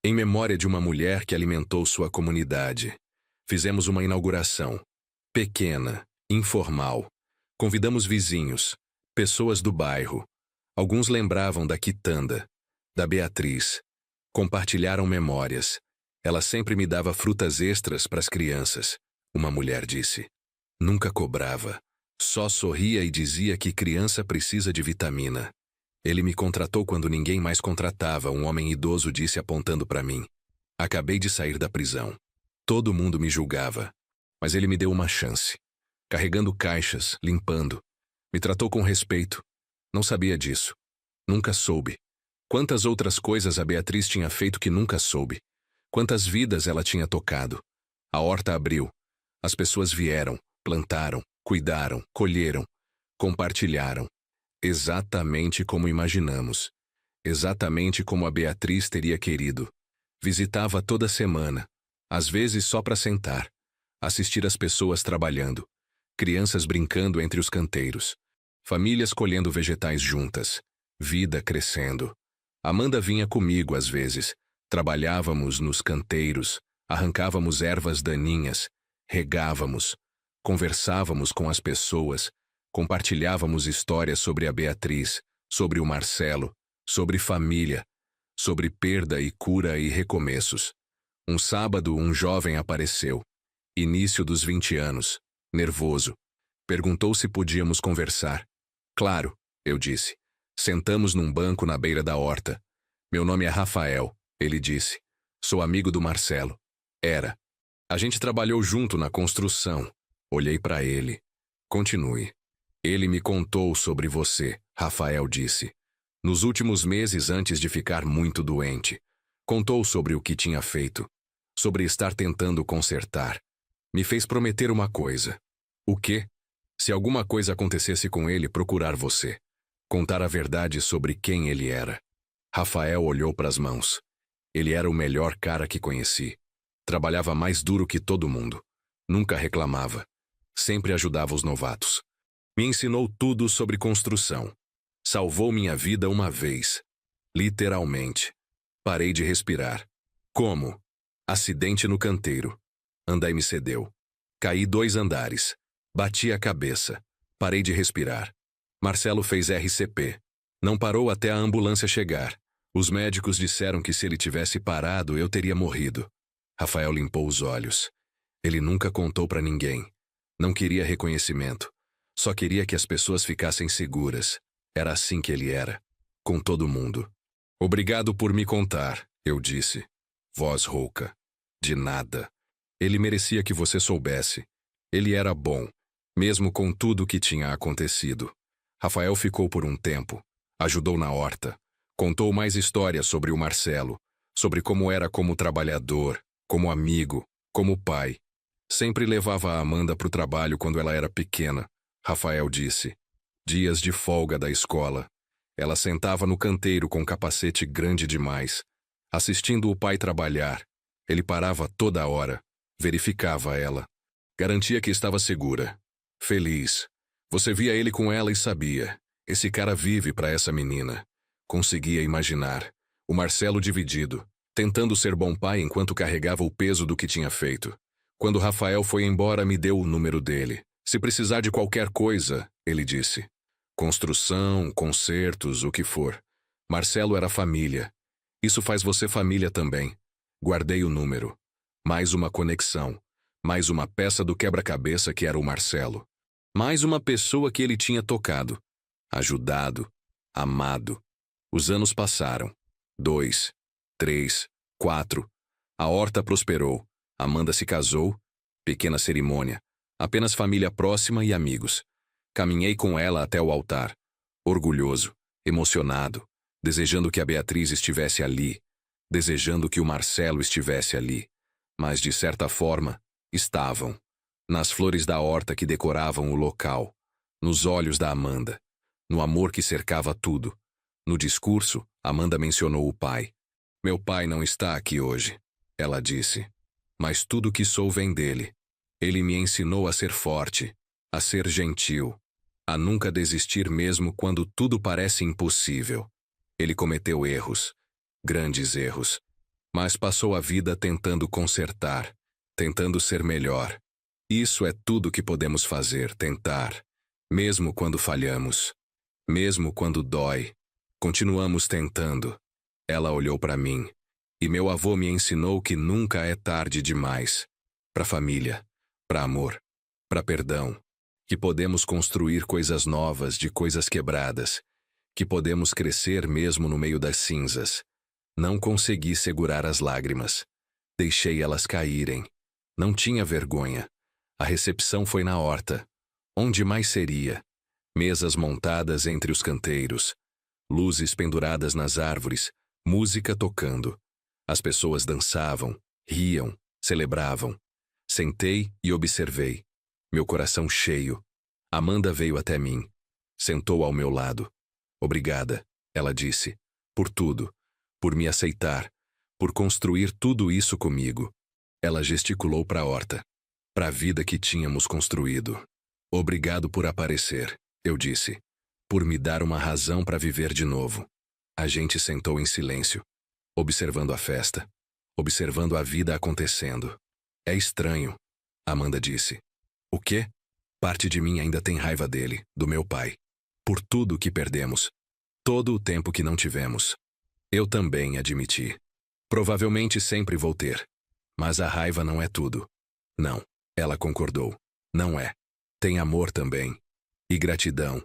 Em memória de uma mulher que alimentou sua comunidade. Fizemos uma inauguração. Pequena, informal. Convidamos vizinhos, pessoas do bairro. Alguns lembravam da quitanda, da Beatriz. Compartilharam memórias. Ela sempre me dava frutas extras para as crianças, uma mulher disse. Nunca cobrava. Só sorria e dizia que criança precisa de vitamina. Ele me contratou quando ninguém mais contratava, um homem idoso disse apontando para mim. Acabei de sair da prisão. Todo mundo me julgava. Mas ele me deu uma chance. Carregando caixas, limpando. Me tratou com respeito. Não sabia disso. Nunca soube. Quantas outras coisas a Beatriz tinha feito que nunca soube. Quantas vidas ela tinha tocado. A horta abriu. As pessoas vieram, plantaram, cuidaram, colheram, compartilharam. Exatamente como imaginamos. Exatamente como a Beatriz teria querido. Visitava toda semana, às vezes só para sentar, assistir as pessoas trabalhando, crianças brincando entre os canteiros, famílias colhendo vegetais juntas, vida crescendo. Amanda vinha comigo às vezes, trabalhávamos nos canteiros, arrancávamos ervas daninhas, regávamos, conversávamos com as pessoas, compartilhávamos histórias sobre a Beatriz, sobre o Marcelo, sobre família, sobre perda e cura e recomeços. Um sábado, um jovem apareceu, início dos 20 anos, nervoso. Perguntou se podíamos conversar. Claro, eu disse. Sentamos num banco na beira da horta. Meu nome é Rafael, ele disse. Sou amigo do Marcelo. Era. A gente trabalhou junto na construção. Olhei para ele. Continue. Ele me contou sobre você, Rafael disse. Nos últimos meses antes de ficar muito doente. Contou sobre o que tinha feito. Sobre estar tentando consertar. Me fez prometer uma coisa. O quê? Se alguma coisa acontecesse com ele, procurar você. Contar a verdade sobre quem ele era. Rafael olhou para as mãos. Ele era o melhor cara que conheci. Trabalhava mais duro que todo mundo. Nunca reclamava. Sempre ajudava os novatos. Me ensinou tudo sobre construção. Salvou minha vida uma vez. Literalmente. Parei de respirar. Como? Acidente no canteiro. Andaime cedeu. Caí 2 andares. Bati a cabeça. Parei de respirar. Marcelo fez RCP. Não parou até a ambulância chegar. Os médicos disseram que se ele tivesse parado, eu teria morrido. Rafael limpou os olhos. Ele nunca contou para ninguém. Não queria reconhecimento. Só queria que as pessoas ficassem seguras. Era assim que ele era. Com todo mundo. Obrigado por me contar, eu disse. Voz rouca. De nada. Ele merecia que você soubesse. Ele era bom, mesmo com tudo o que tinha acontecido. Rafael ficou por um tempo. Ajudou na horta. Contou mais histórias sobre o Marcelo. Sobre como era como trabalhador, como amigo, como pai. Sempre levava a Amanda para o trabalho quando ela era pequena. Rafael disse. Dias de folga da escola. Ela sentava no canteiro com um capacete grande demais, assistindo o pai trabalhar. Ele parava toda hora, verificava ela. Garantia que estava segura. Feliz. Você via ele com ela e sabia. Esse cara vive para essa menina. Conseguia imaginar. O Marcelo dividido, tentando ser bom pai enquanto carregava o peso do que tinha feito. Quando Rafael foi embora, me deu o número dele. Se precisar de qualquer coisa, ele disse. Construção, concertos, o que for. Marcelo era família. Isso faz você família também. Guardei o número. Mais uma conexão. Mais uma peça do quebra-cabeça que era o Marcelo. Mais uma pessoa que ele tinha tocado. Ajudado. Amado. Os anos passaram. 2, 3, 4. A horta prosperou. Amanda se casou. Pequena cerimônia. Apenas família próxima e amigos. Caminhei com ela até o altar. Orgulhoso, emocionado, desejando que a Beatriz estivesse ali, desejando que o Marcelo estivesse ali. Mas, de certa forma, estavam. Nas flores da horta que decoravam o local, nos olhos da Amanda, no amor que cercava tudo. No discurso, Amanda mencionou o pai. Meu pai não está aqui hoje, ela disse. Mas tudo que sou vem dele. Ele me ensinou a ser forte, a ser gentil, a nunca desistir mesmo quando tudo parece impossível. Ele cometeu erros, grandes erros, mas passou a vida tentando consertar, tentando ser melhor. Isso é tudo que podemos fazer, tentar, mesmo quando falhamos, mesmo quando dói. Continuamos tentando. Ela olhou para mim, e meu avô me ensinou que nunca é tarde demais. Para família, para amor, para perdão, que podemos construir coisas novas de coisas quebradas, que podemos crescer mesmo no meio das cinzas. Não consegui segurar as lágrimas. Deixei elas caírem. Não tinha vergonha. A recepção foi na horta. Onde mais seria? Mesas montadas entre os canteiros, luzes penduradas nas árvores, música tocando. As pessoas dançavam, riam, celebravam. Sentei e observei. Meu coração cheio. Amanda veio até mim. Sentou ao meu lado. Obrigada, ela disse, por tudo, por me aceitar, por construir tudo isso comigo. Ela gesticulou para a horta, para a vida que tínhamos construído. Obrigado por aparecer, eu disse, por me dar uma razão para viver de novo. A gente sentou em silêncio, observando a festa, observando a vida acontecendo. É estranho, Amanda disse. O quê? Parte de mim ainda tem raiva dele, do meu pai. Por tudo o que perdemos. Todo o tempo que não tivemos. Eu também admiti. Provavelmente sempre vou ter. Mas a raiva não é tudo. Não, ela concordou. Não é. Tem amor também. E gratidão.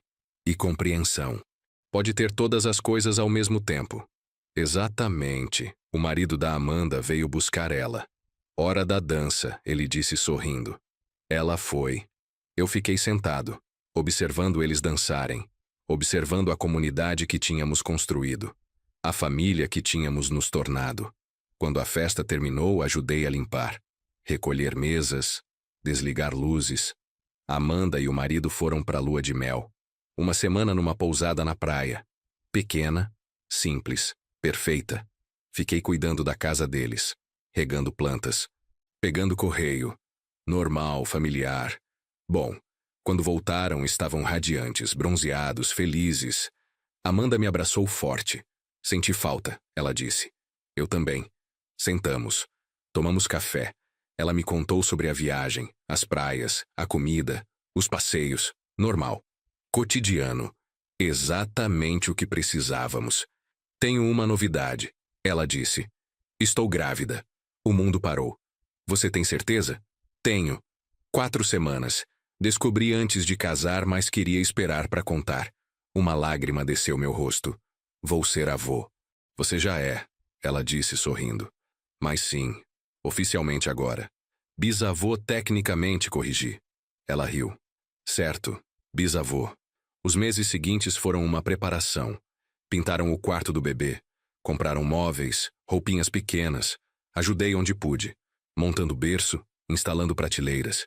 E compreensão. Pode ter todas as coisas ao mesmo tempo. Exatamente. O marido da Amanda veio buscar ela. Hora da dança, ele disse sorrindo. Ela foi. Eu fiquei sentado, observando eles dançarem, observando a comunidade que tínhamos construído, a família que tínhamos nos tornado. Quando a festa terminou, ajudei a limpar, recolher mesas, desligar luzes. Amanda e o marido foram para a lua de mel. Uma semana numa pousada na praia. Pequena, simples, perfeita. Fiquei cuidando da casa deles, regando plantas, pegando correio. Normal, familiar. Bom, quando voltaram estavam radiantes, bronzeados, felizes. Amanda me abraçou forte. Senti falta, ela disse. Eu também. Sentamos. Tomamos café. Ela me contou sobre a viagem, as praias, a comida, os passeios. Normal. Cotidiano. Exatamente o que precisávamos. Tenho uma novidade, ela disse. Estou grávida. O mundo parou. Você tem certeza? Tenho. 4 semanas. Descobri antes de casar, mas queria esperar para contar. Uma lágrima desceu meu rosto. Vou ser avô. Você já é, ela disse sorrindo. Mas sim, oficialmente agora. Bisavô tecnicamente, corrigi. Ela riu. Certo, bisavô. Os meses seguintes foram uma preparação. Pintaram o quarto do bebê. Compraram móveis, roupinhas pequenas. Ajudei onde pude. Montando berço, instalando prateleiras.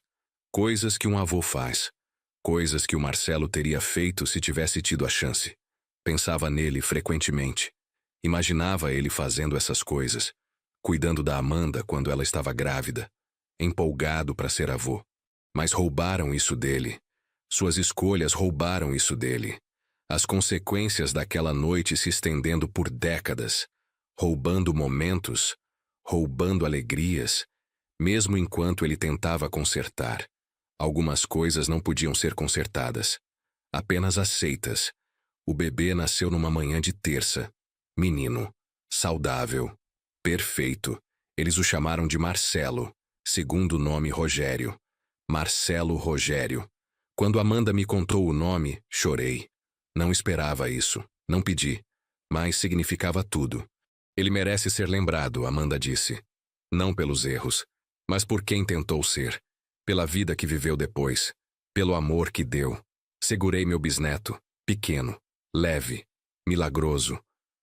Coisas que um avô faz. Coisas que o Marcelo teria feito se tivesse tido a chance. Pensava nele frequentemente. Imaginava ele fazendo essas coisas. Cuidando da Amanda quando ela estava grávida. Empolgado para ser avô. Mas roubaram isso dele. Suas escolhas roubaram isso dele. As consequências daquela noite se estendendo por décadas. Roubando momentos. Roubando alegrias. Mesmo enquanto ele tentava consertar. Algumas coisas não podiam ser consertadas. Apenas aceitas. O bebê nasceu numa manhã de terça. Menino. Saudável. Perfeito. Eles o chamaram de Marcelo. Segundo nome Rogério. Marcelo Rogério. Quando Amanda me contou o nome, chorei. Não esperava isso. Não pedi. Mas significava tudo. Ele merece ser lembrado, Amanda disse. Não pelos erros, mas por quem tentou ser. Pela vida que viveu depois. Pelo amor que deu. Segurei meu bisneto. Pequeno. Leve. Milagroso.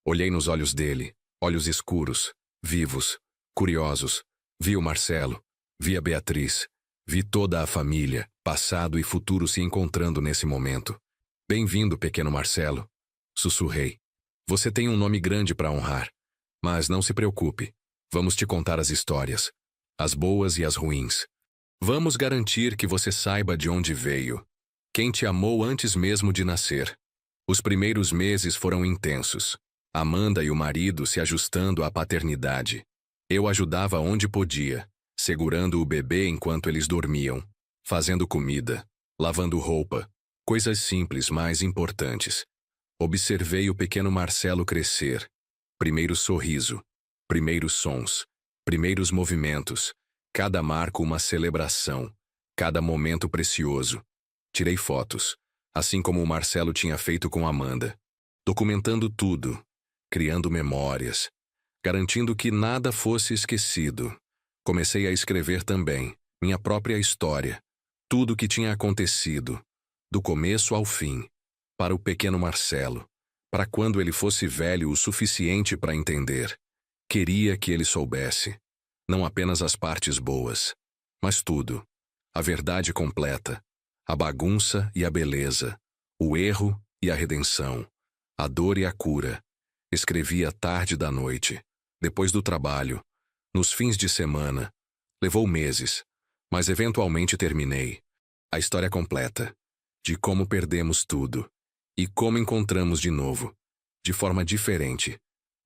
Olhei nos olhos dele. Olhos escuros. Vivos. Curiosos. Vi o Marcelo. Vi a Beatriz. Vi toda a família, passado e futuro se encontrando nesse momento. Bem-vindo, pequeno Marcelo. Sussurrei. Você tem um nome grande para honrar. Mas não se preocupe. Vamos te contar as histórias. As boas e as ruins. Vamos garantir que você saiba de onde veio. Quem te amou antes mesmo de nascer. Os primeiros meses foram intensos. Amanda e o marido se ajustando à paternidade. Eu ajudava onde podia, segurando o bebê enquanto eles dormiam, fazendo comida, lavando roupa, coisas simples, mas importantes. Observei o pequeno Marcelo crescer. Primeiro sorriso, primeiros sons, primeiros movimentos, cada marco uma celebração. Cada momento precioso. Tirei fotos, assim como o Marcelo tinha feito com Amanda. Documentando tudo, criando memórias, garantindo que nada fosse esquecido. Comecei a escrever também minha própria história, tudo o que tinha acontecido, do começo ao fim, para o pequeno Marcelo, para quando ele fosse velho o suficiente para entender. Queria que ele soubesse, não apenas as partes boas, mas tudo, a verdade completa, a bagunça e a beleza, o erro e a redenção, a dor e a cura. Escrevia tarde da noite, depois do trabalho, nos fins de semana. Levou meses, mas eventualmente terminei. A história completa, de como perdemos tudo e como encontramos de novo, de forma diferente,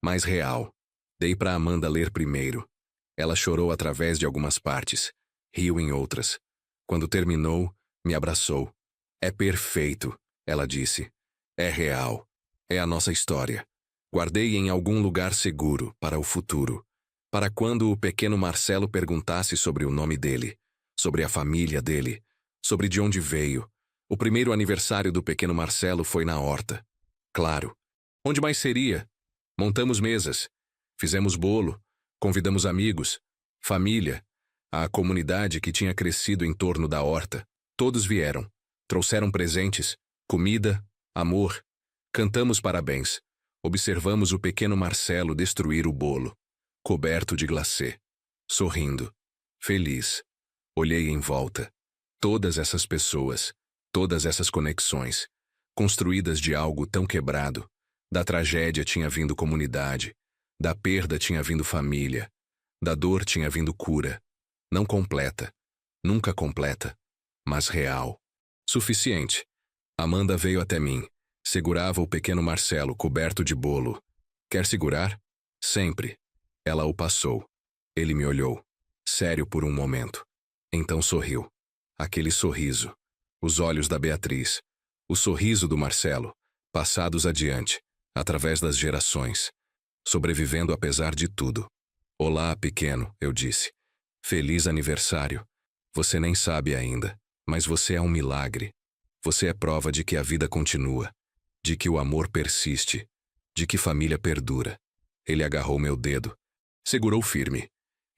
mais real. Dei para Amanda ler primeiro. Ela chorou através de algumas partes, riu em outras. Quando terminou, me abraçou. É perfeito, ela disse. É real. É a nossa história. Guardei em algum lugar seguro para o futuro, para quando o pequeno Marcelo perguntasse sobre o nome dele, sobre a família dele, sobre de onde veio. O primeiro aniversário do pequeno Marcelo foi na horta. Claro. Onde mais seria? Montamos mesas, fizemos bolo, convidamos amigos, família, a comunidade que tinha crescido em torno da horta. Todos vieram, trouxeram presentes, comida, amor. Cantamos parabéns. Observamos o pequeno Marcelo destruir o bolo, coberto de glacê, sorrindo, feliz. Olhei em volta. Todas essas pessoas, todas essas conexões, construídas de algo tão quebrado. Da tragédia tinha vindo comunidade, da perda tinha vindo família, da dor tinha vindo cura. Não completa, nunca completa, mas real. Suficiente. Amanda veio até mim. Segurava o pequeno Marcelo coberto de bolo. Quer segurar? Sempre. Ela o passou. Ele me olhou, sério por um momento. Então sorriu. Aquele sorriso. Os olhos da Beatriz. O sorriso do Marcelo, passados adiante, através das gerações. Sobrevivendo apesar de tudo. Olá, pequeno, eu disse. Feliz aniversário. Você nem sabe ainda, mas você é um milagre. Você é prova de que a vida continua. De que o amor persiste, de que família perdura. Ele agarrou meu dedo, segurou firme,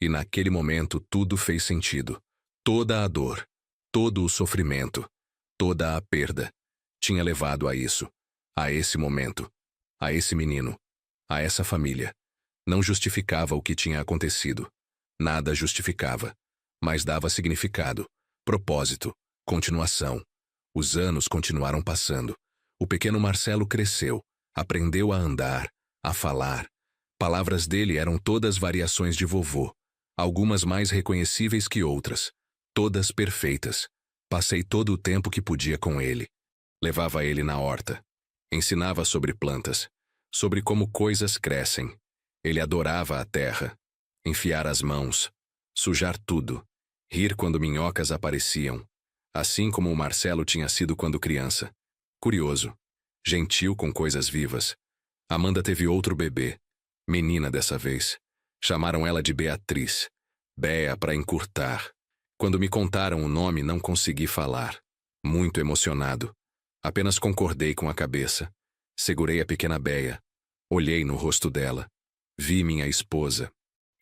e naquele momento tudo fez sentido. Toda a dor, todo o sofrimento, toda a perda, tinha levado a isso, a esse momento, a esse menino, a essa família. Não justificava o que tinha acontecido. Nada justificava, mas dava significado, propósito, continuação. Os anos continuaram passando. O pequeno Marcelo cresceu, aprendeu a andar, a falar. Palavras dele eram todas variações de vovô, algumas mais reconhecíveis que outras, todas perfeitas. Passei todo o tempo que podia com ele. Levava ele na horta. Ensinava sobre plantas, sobre como coisas crescem. Ele adorava a terra, enfiar as mãos, sujar tudo, rir quando minhocas apareciam, assim como o Marcelo tinha sido quando criança. Curioso, gentil com coisas vivas. Amanda teve outro bebê, menina dessa vez. Chamaram ela de Beatriz, Béa para encurtar. Quando me contaram o nome, não consegui falar. Muito emocionado. Apenas concordei com a cabeça. Segurei a pequena Béa. Olhei no rosto dela. Vi minha esposa.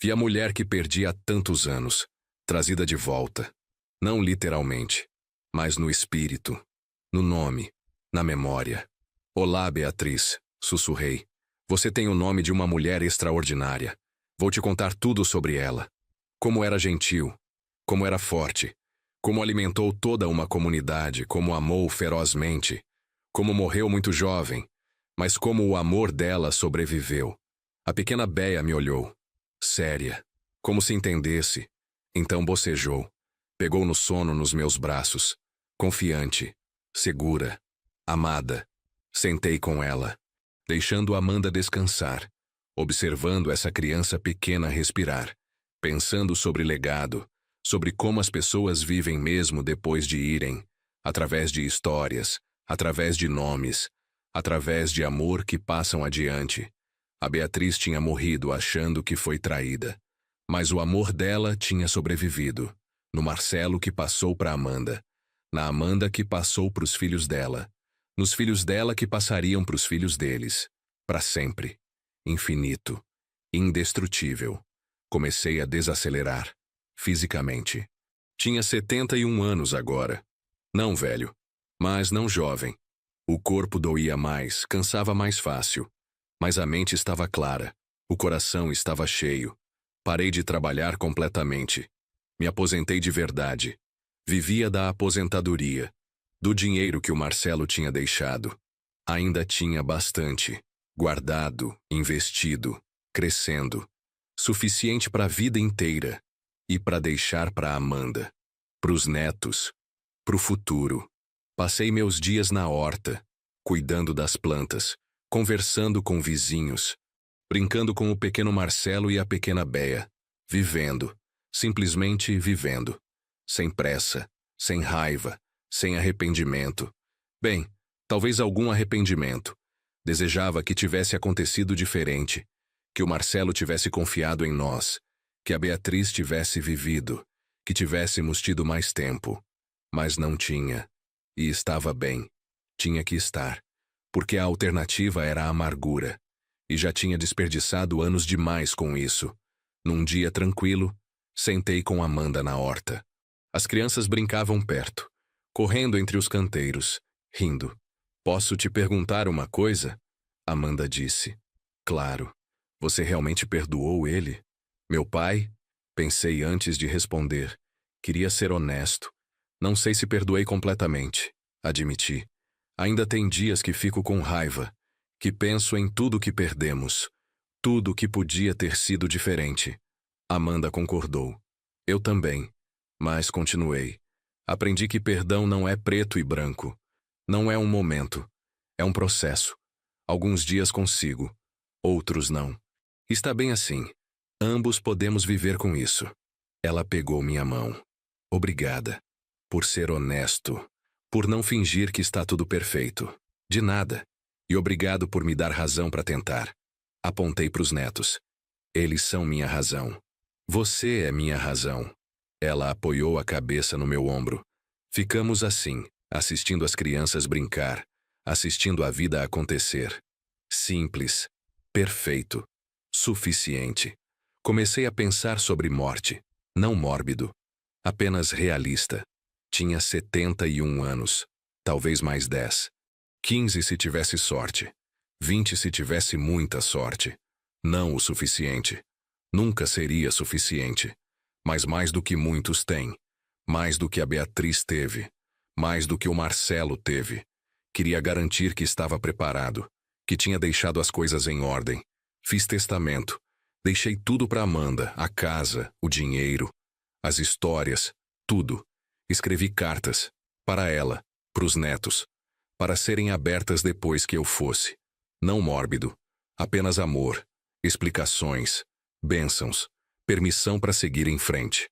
Vi a mulher que perdi há tantos anos, trazida de volta. Não literalmente, mas no espírito, no nome, na memória. Olá, Beatriz, sussurrei. Você tem o nome de uma mulher extraordinária. Vou te contar tudo sobre ela. Como era gentil, como era forte, como alimentou toda uma comunidade, como amou ferozmente, como morreu muito jovem, mas como o amor dela sobreviveu. A pequena Béa me olhou, séria, como se entendesse. Então bocejou, pegou no sono nos meus braços, confiante, segura, amada. Sentei com ela, deixando Amanda descansar, observando essa criança pequena respirar, pensando sobre legado, sobre como as pessoas vivem mesmo depois de irem, através de histórias, através de nomes, através de amor que passam adiante. A Beatriz tinha morrido achando que foi traída, mas o amor dela tinha sobrevivido, No Marcelo que passou para Amanda. Na Amanda que passou para os filhos dela. Nos filhos dela que passariam para os filhos deles. Para sempre. Infinito. Indestrutível. Comecei a desacelerar. Fisicamente. Tinha 71 anos agora. Não velho. Mas não jovem. O corpo doía mais, cansava mais fácil. Mas a mente estava clara. O coração estava cheio. Parei de trabalhar completamente. Me aposentei de verdade. Vivia da aposentadoria. Do dinheiro que o Marcelo tinha deixado. Ainda tinha bastante. Guardado, investido, crescendo. Suficiente para a vida inteira. E para deixar para Amanda. Para os netos. Para o futuro. Passei meus dias na horta, cuidando das plantas, conversando com vizinhos, brincando com o pequeno Marcelo e a pequena Bea, vivendo, simplesmente vivendo, sem pressa, sem raiva, sem arrependimento. Bem, talvez algum arrependimento. Desejava que tivesse acontecido diferente, que o Marcelo tivesse confiado em nós, que a Beatriz tivesse vivido, que tivéssemos tido mais tempo. Mas não tinha. E estava bem. Tinha que estar. Porque a alternativa era a amargura. E já tinha desperdiçado anos demais com isso. Num dia tranquilo, sentei com Amanda na horta. As crianças brincavam perto, correndo entre os canteiros, rindo. Posso te perguntar uma coisa? Amanda disse. Claro. Você realmente perdoou ele? Meu pai? Pensei antes de responder. Queria ser honesto. Não sei se perdoei completamente, admiti. Ainda tem dias que fico com raiva, que penso em tudo que perdemos, tudo que podia ter sido diferente. Amanda concordou. Eu também, mas continuei. Aprendi que perdão não é preto e branco. Não é um momento, é um processo. Alguns dias consigo, outros não. Está bem assim. Ambos podemos viver com isso. Ela pegou minha mão. Obrigada. Por ser honesto, por não fingir que está tudo perfeito. De nada. E obrigado por me dar razão para tentar. Apontei para os netos. Eles são minha razão. Você é minha razão. Ela apoiou a cabeça no meu ombro. Ficamos assim, assistindo as crianças brincar, assistindo a vida acontecer. Simples. Perfeito. Suficiente. Comecei a pensar sobre morte. Não mórbido. Apenas realista. Tinha 71 anos, talvez mais 10. 15 se tivesse sorte. 20 se tivesse muita sorte. Não o suficiente. Nunca seria suficiente. Mas mais do que muitos têm. Mais do que a Beatriz teve. Mais do que o Marcelo teve. Queria garantir que estava preparado. Que tinha deixado as coisas em ordem. Fiz testamento. Deixei tudo para Amanda, a casa, o dinheiro, as histórias, tudo. Escrevi cartas, para ela, para os netos, para serem abertas depois que eu fosse. Não mórbido, apenas amor, explicações, bênçãos, permissão para seguir em frente,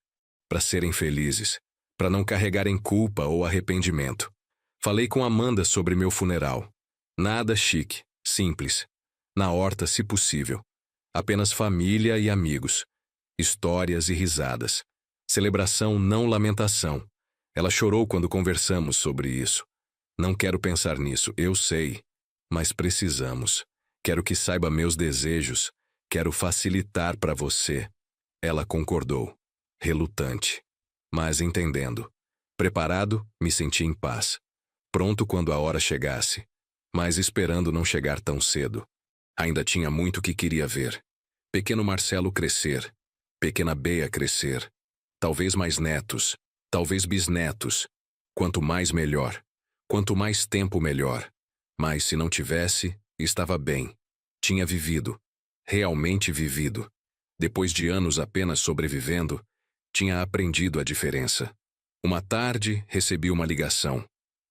para serem felizes, para não carregarem culpa ou arrependimento. Falei com Amanda sobre meu funeral. Nada chique, simples. Na horta, se possível. Apenas família e amigos. Histórias e risadas. Celebração, não lamentação. Ela chorou quando conversamos sobre isso. Não quero pensar nisso, eu sei. Mas precisamos. Quero que saiba meus desejos. Quero facilitar para você. Ela concordou. Relutante. Mas entendendo. Preparado, me senti em paz. Pronto quando a hora chegasse. Mas esperando não chegar tão cedo. Ainda tinha muito que queria ver. Pequeno Marcelo crescer. Pequena Bea crescer. Talvez mais netos. Talvez bisnetos. Quanto mais melhor. Quanto mais tempo melhor. Mas se não tivesse, estava bem. Tinha vivido. Realmente vivido. Depois de anos apenas sobrevivendo, tinha aprendido a diferença. Uma tarde, recebi uma ligação.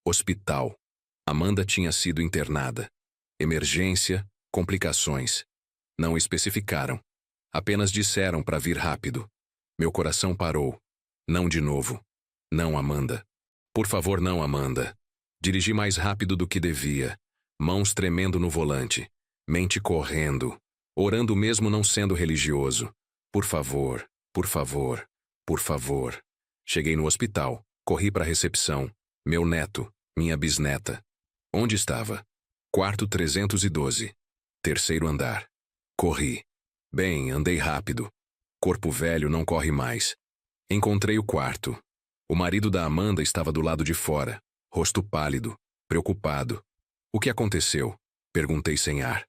Hospital. Amanda tinha sido internada. Emergência, complicações. Não especificaram. Apenas disseram para vir rápido. Meu coração parou. Não de novo. Não, Amanda. Por favor, não, Amanda. Dirigi mais rápido do que devia. Mãos tremendo no volante. Mente correndo. Orando mesmo não sendo religioso. Por favor, por favor, por favor. Cheguei no hospital. Corri para a recepção. Meu neto, minha bisneta. Onde estava? Quarto 312. Terceiro andar. Corri. Bem, andei rápido. Corpo velho não corre mais. Encontrei o quarto. O marido da Amanda estava do lado de fora, rosto pálido, preocupado. O que aconteceu? Perguntei sem ar.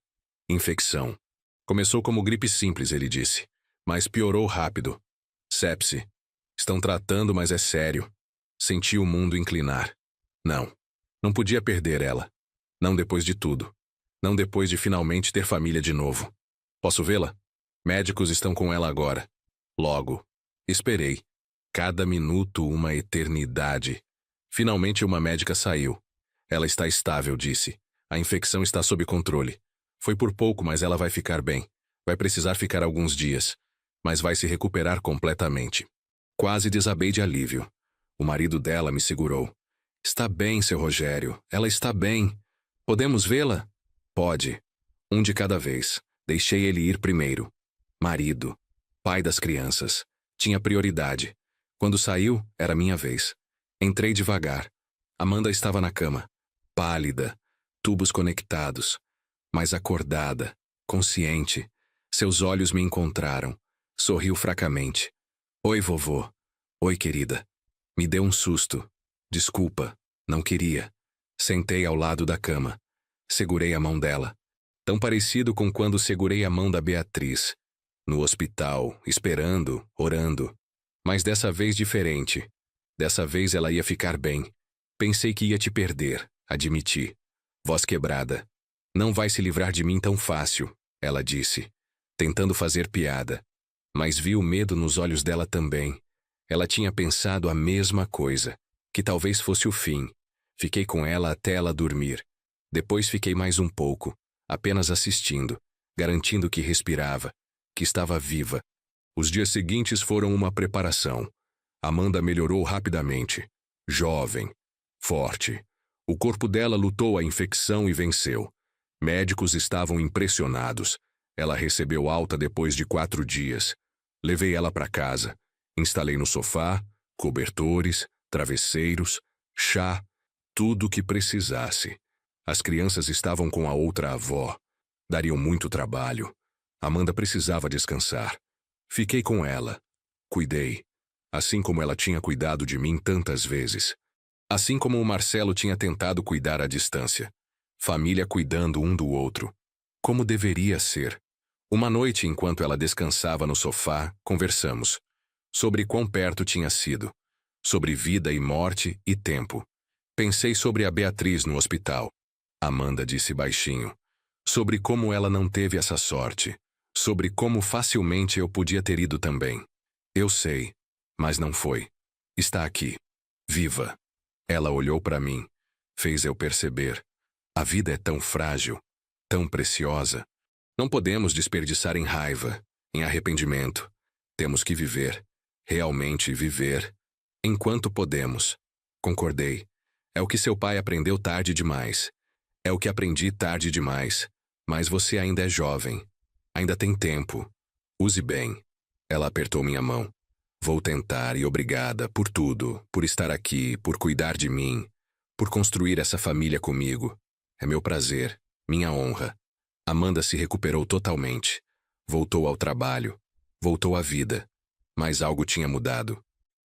Infecção. Começou como gripe simples, ele disse, mas piorou rápido. Sepse. Estão tratando, mas é sério. Senti o mundo inclinar. Não podia perder ela. Não depois de tudo. Não depois de finalmente ter família de novo. Posso vê-la? Médicos estão com ela agora. Logo. Esperei. Cada minuto uma eternidade. Finalmente uma médica saiu. Ela está estável, disse. A infecção está sob controle. Foi por pouco, mas ela vai ficar bem. Vai precisar ficar alguns dias. Mas vai se recuperar completamente. Quase desabei de alívio. O marido dela me segurou. Está bem, seu Rogério. Ela está bem. Podemos vê-la? Pode. Um de cada vez. Deixei ele ir primeiro. Marido. Pai das crianças. Tinha prioridade. Quando saiu, era minha vez. Entrei devagar. Amanda estava na cama. Pálida. Tubos conectados. Mas acordada. Consciente. Seus olhos me encontraram. Sorriu fracamente. Oi, vovô. Oi, querida. Me deu um susto. Desculpa. Não queria. Sentei ao lado da cama. Segurei a mão dela. Tão parecido com quando segurei a mão da Beatriz. No hospital, esperando, orando. Mas dessa vez diferente. Dessa vez ela ia ficar bem. Pensei que ia te perder, admiti. Voz quebrada. Não vai se livrar de mim tão fácil, ela disse, tentando fazer piada. Mas vi o medo nos olhos dela também. Ela tinha pensado a mesma coisa, que talvez fosse o fim. Fiquei com ela até ela dormir. Depois fiquei mais um pouco, apenas assistindo, garantindo que respirava, que estava viva. Os dias seguintes foram uma preparação. Amanda melhorou rapidamente. Jovem. Forte. O corpo dela lutou a infecção e venceu. Médicos estavam impressionados. Ela recebeu alta depois de 4 dias. Levei ela para casa. Instalei no sofá, cobertores, travesseiros, chá, tudo o que precisasse. As crianças estavam com a outra avó. Dariam muito trabalho. Amanda precisava descansar. Fiquei com ela. Cuidei. Assim como ela tinha cuidado de mim tantas vezes. Assim como o Marcelo tinha tentado cuidar à distância. Família cuidando um do outro. Como deveria ser. Uma noite, enquanto ela descansava no sofá, conversamos. Sobre quão perto tinha sido. Sobre vida e morte e tempo. Pensei sobre a Beatriz no hospital. Amanda disse baixinho. Sobre como ela não teve essa sorte. Sobre como facilmente eu podia ter ido também. Eu sei, mas não foi. Está aqui. Viva. Ela olhou para mim. Fez eu perceber. A vida é tão frágil, tão preciosa. Não podemos desperdiçar em raiva, em arrependimento. Temos que viver. Realmente viver. Enquanto podemos. Concordei. É o que seu pai aprendeu tarde demais. É o que aprendi tarde demais. Mas você ainda é jovem. Ainda tem tempo. Use bem. Ela apertou minha mão. Vou tentar e obrigada por tudo, por estar aqui, por cuidar de mim, por construir essa família comigo. É meu prazer, minha honra. Amanda se recuperou totalmente. Voltou ao trabalho. Voltou à vida. Mas algo tinha mudado.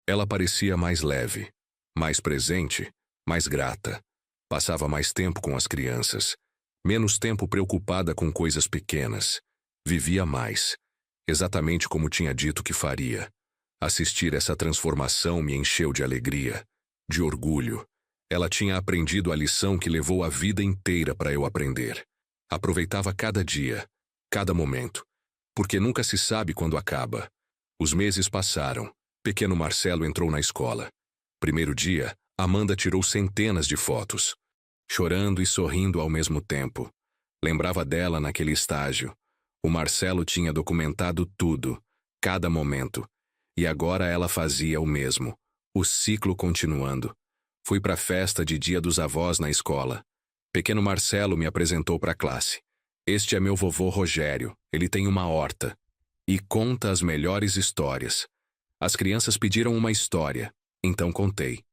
Ela parecia mais leve, mais presente, mais grata. Passava mais tempo com as crianças. Menos tempo preocupada com coisas pequenas. Vivia mais. Exatamente como tinha dito que faria. Assistir essa transformação me encheu de alegria, de orgulho. Ela tinha aprendido a lição que levou a vida inteira para eu aprender. Aproveitava cada dia, cada momento, porque nunca se sabe quando acaba. Os meses passaram. Pequeno Marcelo entrou na escola. Primeiro dia, Amanda tirou centenas de fotos. Chorando e sorrindo ao mesmo tempo. Lembrava dela naquele estágio. O Marcelo tinha documentado tudo, cada momento. E agora ela fazia o mesmo, o ciclo continuando. Fui para a festa de Dia dos Avós na escola. Pequeno Marcelo me apresentou para a classe. Este é meu vovô Rogério, ele tem uma horta. E conta as melhores histórias. As crianças pediram uma história, Então contei.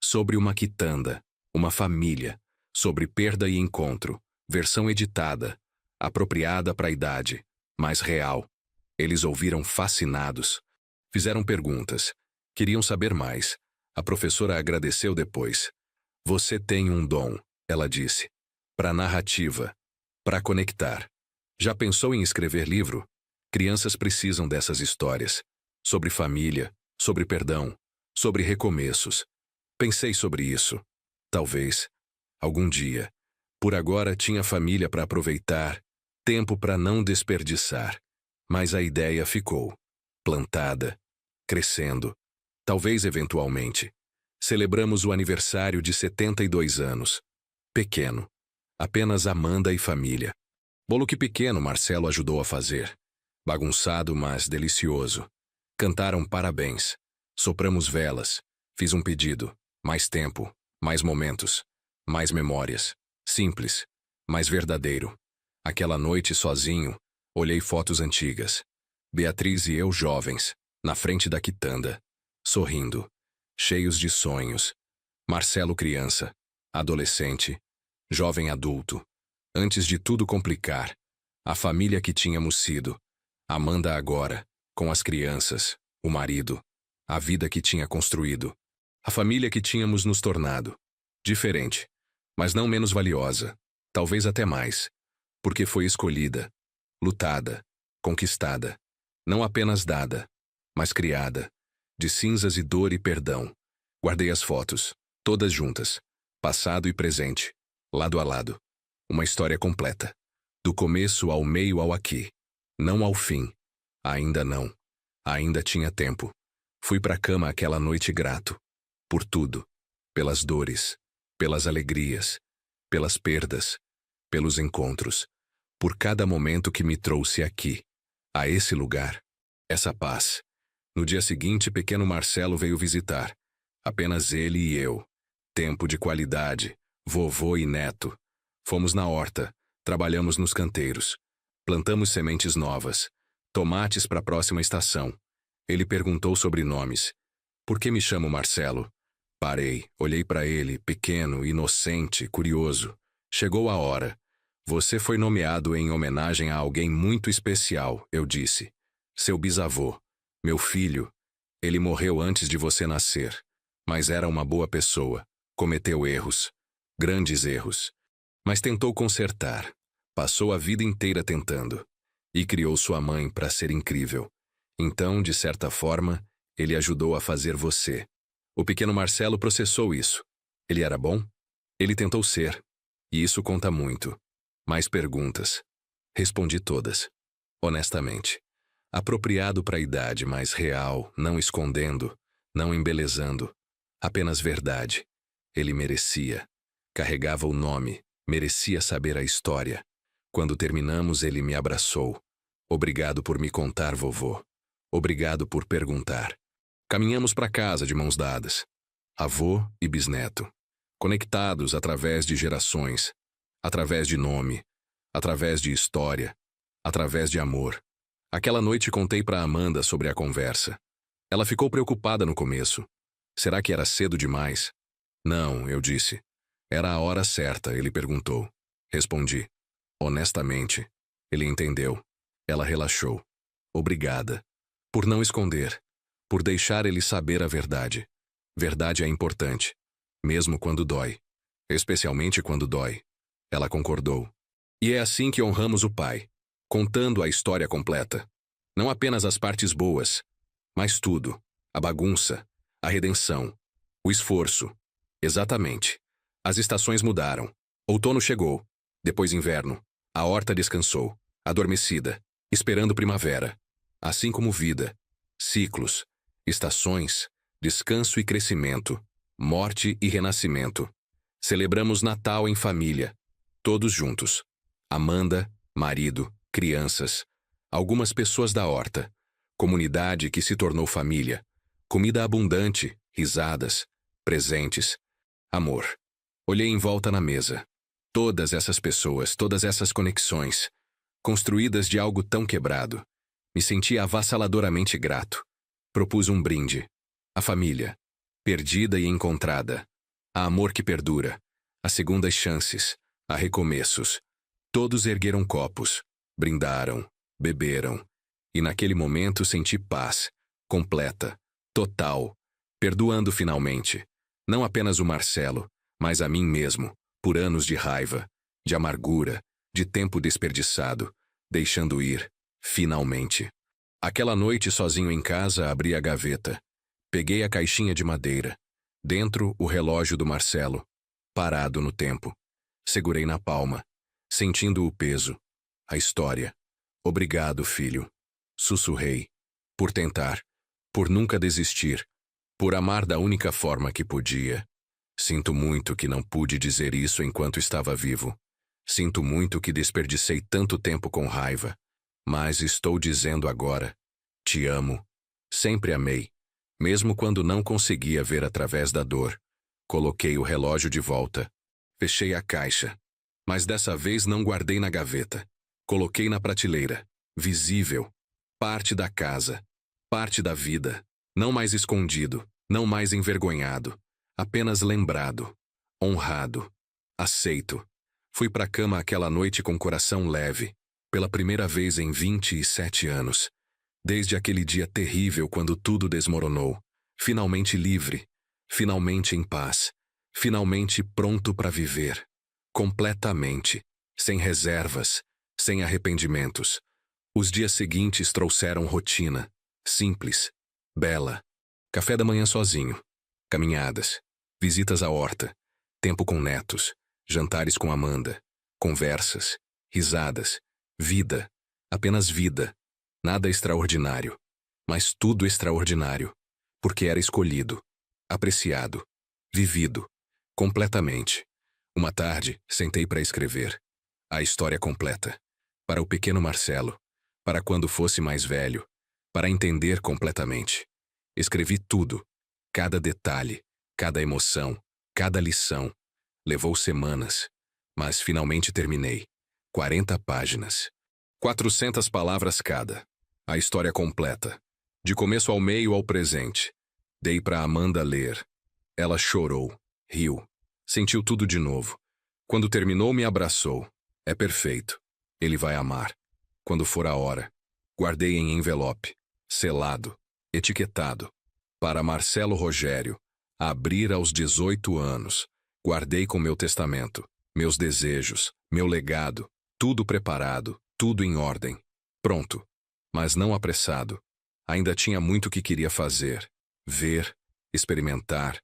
Sobre uma quitanda, uma família, sobre perda e encontro, versão editada, apropriada para a idade, mas real. Eles ouviram fascinados. Fizeram perguntas. Queriam saber mais. A professora agradeceu depois. Você tem um dom, ela disse. Para narrativa. Para conectar. Já pensou em escrever livro? Crianças precisam dessas histórias. Sobre família, sobre perdão, sobre recomeços. Pensei sobre isso. Talvez. Algum dia. Por agora tinha família para aproveitar, tempo para não desperdiçar. Mas a ideia ficou. Plantada. Crescendo. Talvez eventualmente. Celebramos o aniversário de 72 anos. Pequeno. Apenas Amanda e família. Bolo que pequeno Marcelo ajudou a fazer. Bagunçado, mas delicioso. Cantaram parabéns. Sopramos velas. Fiz um pedido. Mais tempo. Mais momentos. Mais memórias. Simples. Mais verdadeiro. Aquela noite sozinho, olhei fotos antigas. Beatriz e eu jovens, na frente da quitanda. Sorrindo. Cheios de sonhos. Marcelo criança. Adolescente. Jovem adulto. Antes de tudo complicar. A família que tínhamos sido. Amanda agora, com as crianças, o marido. A vida que tinha construído. A família que tínhamos nos tornado. Diferente, mas não menos valiosa. Talvez até mais. Porque foi escolhida. Lutada. Conquistada. Não apenas dada, mas criada. De cinzas e dor e perdão. Guardei as fotos, todas juntas. Passado e presente. Lado a lado. Uma história completa. Do começo ao meio ao aqui. Não ao fim. Ainda não. Ainda tinha tempo. Fui pra cama aquela noite grato. Por tudo. Pelas dores. Pelas alegrias. Pelas perdas. Pelos encontros. Por cada momento que me trouxe aqui. A esse lugar. Essa paz. No dia seguinte, pequeno Marcelo veio visitar. Apenas ele e eu. Tempo de qualidade. Vovô e neto. Fomos na horta. Trabalhamos nos canteiros. Plantamos sementes novas. Tomates para a próxima estação. Ele perguntou sobre nomes. Por que me chamo Marcelo? Parei, olhei para ele, pequeno, inocente, curioso. Chegou a hora. Você foi nomeado em homenagem a alguém muito especial, eu disse. Seu bisavô. Meu filho. Ele morreu antes de você nascer. Mas era uma boa pessoa. Cometeu erros. Grandes erros. Mas tentou consertar. Passou a vida inteira tentando. E criou sua mãe para ser incrível. Então, de certa forma, ele ajudou a fazer você. O pequeno Marcelo processou isso. Ele era bom? Ele tentou ser. E isso conta muito. Mais perguntas. Respondi todas. Honestamente. Apropriado para a idade, mas real, não escondendo, não embelezando. Apenas verdade. Ele merecia. Carregava o nome, merecia saber a história. Quando terminamos, ele me abraçou. Obrigado por me contar, vovô. Obrigado por perguntar. Caminhamos para casa de mãos dadas. Avô e bisneto. Conectados através de gerações. Através de nome. Através de história. Através de amor. Aquela noite contei para Amanda sobre a conversa. Ela ficou preocupada no começo. Será que era cedo demais? Não, eu disse. Era a hora certa, ele perguntou. Respondi. Honestamente. Ele entendeu. Ela relaxou. Obrigada. Por não esconder. Por deixar ele saber a verdade. Verdade é importante. Mesmo quando dói. Especialmente quando dói. Ela concordou. E é assim que honramos o pai. Contando a história completa. Não apenas as partes boas, mas tudo. A bagunça, a redenção, o esforço. Exatamente. As estações mudaram. Outono chegou. Depois inverno. A horta descansou, adormecida, esperando primavera. Assim como vida. Ciclos. Estações. Descanso e crescimento. Morte e renascimento. Celebramos Natal em família. Todos juntos. Amanda, marido, crianças, algumas pessoas da horta, comunidade que se tornou família, comida abundante, risadas, presentes, amor. Olhei em volta na mesa. Todas essas pessoas, todas essas conexões, construídas de algo tão quebrado. Me senti avassaladoramente grato. Propus um brinde. A família. Perdida e encontrada. Há amor que perdura. Há segundas chances. Há recomeços. Todos ergueram copos. Brindaram. Beberam. E naquele momento senti paz. Completa. Total. Perdoando finalmente. Não apenas o Marcelo, mas a mim mesmo, por anos de raiva, de amargura, de tempo desperdiçado, deixando ir, finalmente. Aquela noite, sozinho em casa, abri a gaveta. Peguei a caixinha de madeira. Dentro, o relógio do Marcelo, parado no tempo. Segurei na palma, sentindo o peso, a história. Obrigado, filho. Sussurrei. Por tentar, por nunca desistir, por amar da única forma que podia. Sinto muito que não pude dizer isso enquanto estava vivo. Sinto muito que desperdicei tanto tempo com raiva. Mas estou dizendo agora. Te amo. Sempre amei. Mesmo quando não conseguia ver através da dor. Coloquei o relógio de volta. Fechei a caixa. Mas dessa vez não guardei na gaveta. Coloquei na prateleira. Visível. Parte da casa. Parte da vida. Não mais escondido. Não mais envergonhado. Apenas lembrado. Honrado. Aceito. Fui pra cama aquela noite com o coração leve. Pela primeira vez em 27 anos. Desde aquele dia terrível quando tudo desmoronou. Finalmente livre. Finalmente em paz. Finalmente pronto para viver. Completamente. Sem reservas. Sem arrependimentos. Os dias seguintes trouxeram rotina. Simples. Bela. Café da manhã sozinho. Caminhadas. Visitas à horta. Tempo com netos. Jantares com Amanda. Conversas. Risadas. Vida. Apenas vida. Nada extraordinário. Mas tudo extraordinário. Porque era escolhido. Apreciado. Vivido. Completamente. Uma tarde, sentei para escrever. A história completa. Para o pequeno Marcelo. Para quando fosse mais velho. Para entender completamente. Escrevi tudo. Cada detalhe. Cada emoção. Cada lição. Levou semanas. Mas finalmente terminei. 40 páginas. 400 palavras cada. A história completa. De começo ao meio ao presente. Dei para Amanda ler. Ela chorou. Riu. Sentiu tudo de novo. Quando terminou, me abraçou. É perfeito. Ele vai amar. Quando for a hora. Guardei em envelope. Selado. Etiquetado. Para Marcelo Rogério. Abrir aos 18 anos. Guardei com meu testamento. Meus desejos. Meu legado. Tudo preparado. Tudo em ordem. Pronto. Mas não apressado. Ainda tinha muito que queria fazer. Ver. Experimentar.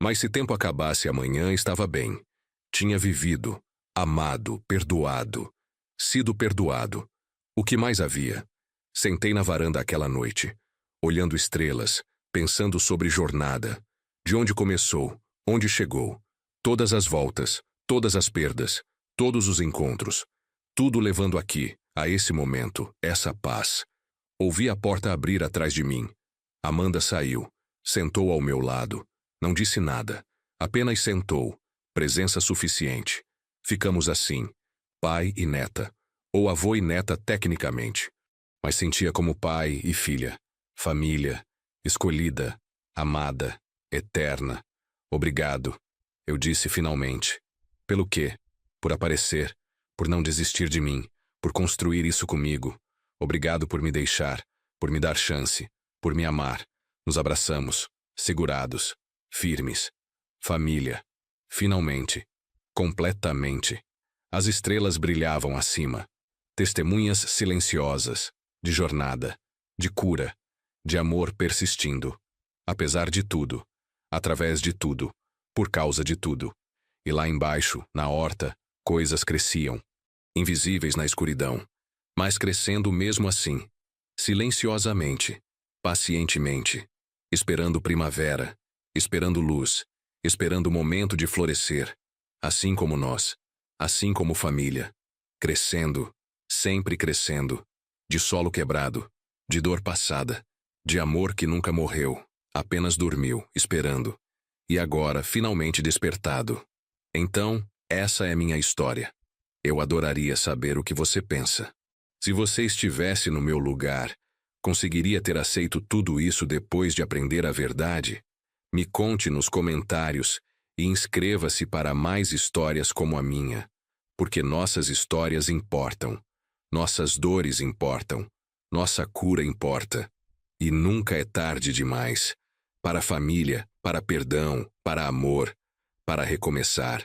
Mas se tempo acabasse amanhã, estava bem. Tinha vivido. Amado. Perdoado. Sido perdoado. O que mais havia? Sentei na varanda aquela noite. Olhando estrelas. Pensando sobre jornada. De onde começou. Onde chegou. Todas as voltas. Todas as perdas. Todos os encontros. Tudo levando aqui, a esse momento, essa paz. Ouvi a porta abrir atrás de mim. Amanda saiu. Sentou ao meu lado. Não disse nada. Apenas sentou. Presença suficiente. Ficamos assim. Pai e neta. Ou avô e neta tecnicamente. Mas sentia como pai e filha. Família. Escolhida. Amada. Eterna. Obrigado. Eu disse finalmente. Pelo quê? Por aparecer. Por não desistir de mim. Por construir isso comigo. Obrigado por me deixar. Por me dar chance. Por me amar. Nos abraçamos. Segurados. Firmes. Família. Finalmente. Completamente. As estrelas brilhavam acima. Testemunhas silenciosas. De jornada. De cura. De amor persistindo. Apesar de tudo. Através de tudo. Por causa de tudo. E lá embaixo, na horta, coisas cresciam. Invisíveis na escuridão. Mas crescendo mesmo assim. Silenciosamente. Pacientemente. Esperando primavera. Esperando luz. Esperando o momento de florescer. Assim como nós. Assim como família. Crescendo. Sempre crescendo. De solo quebrado. De dor passada. De amor que nunca morreu. Apenas dormiu, esperando. E agora, finalmente despertado. Então, essa é minha história. Eu adoraria saber o que você pensa. Se você estivesse no meu lugar, conseguiria ter aceito tudo isso depois de aprender a verdade? Me conte nos comentários e inscreva-se para mais histórias como a minha, porque nossas histórias importam, nossas dores importam, nossa cura importa. E nunca é tarde demais para família, para perdão, para amor, para recomeçar.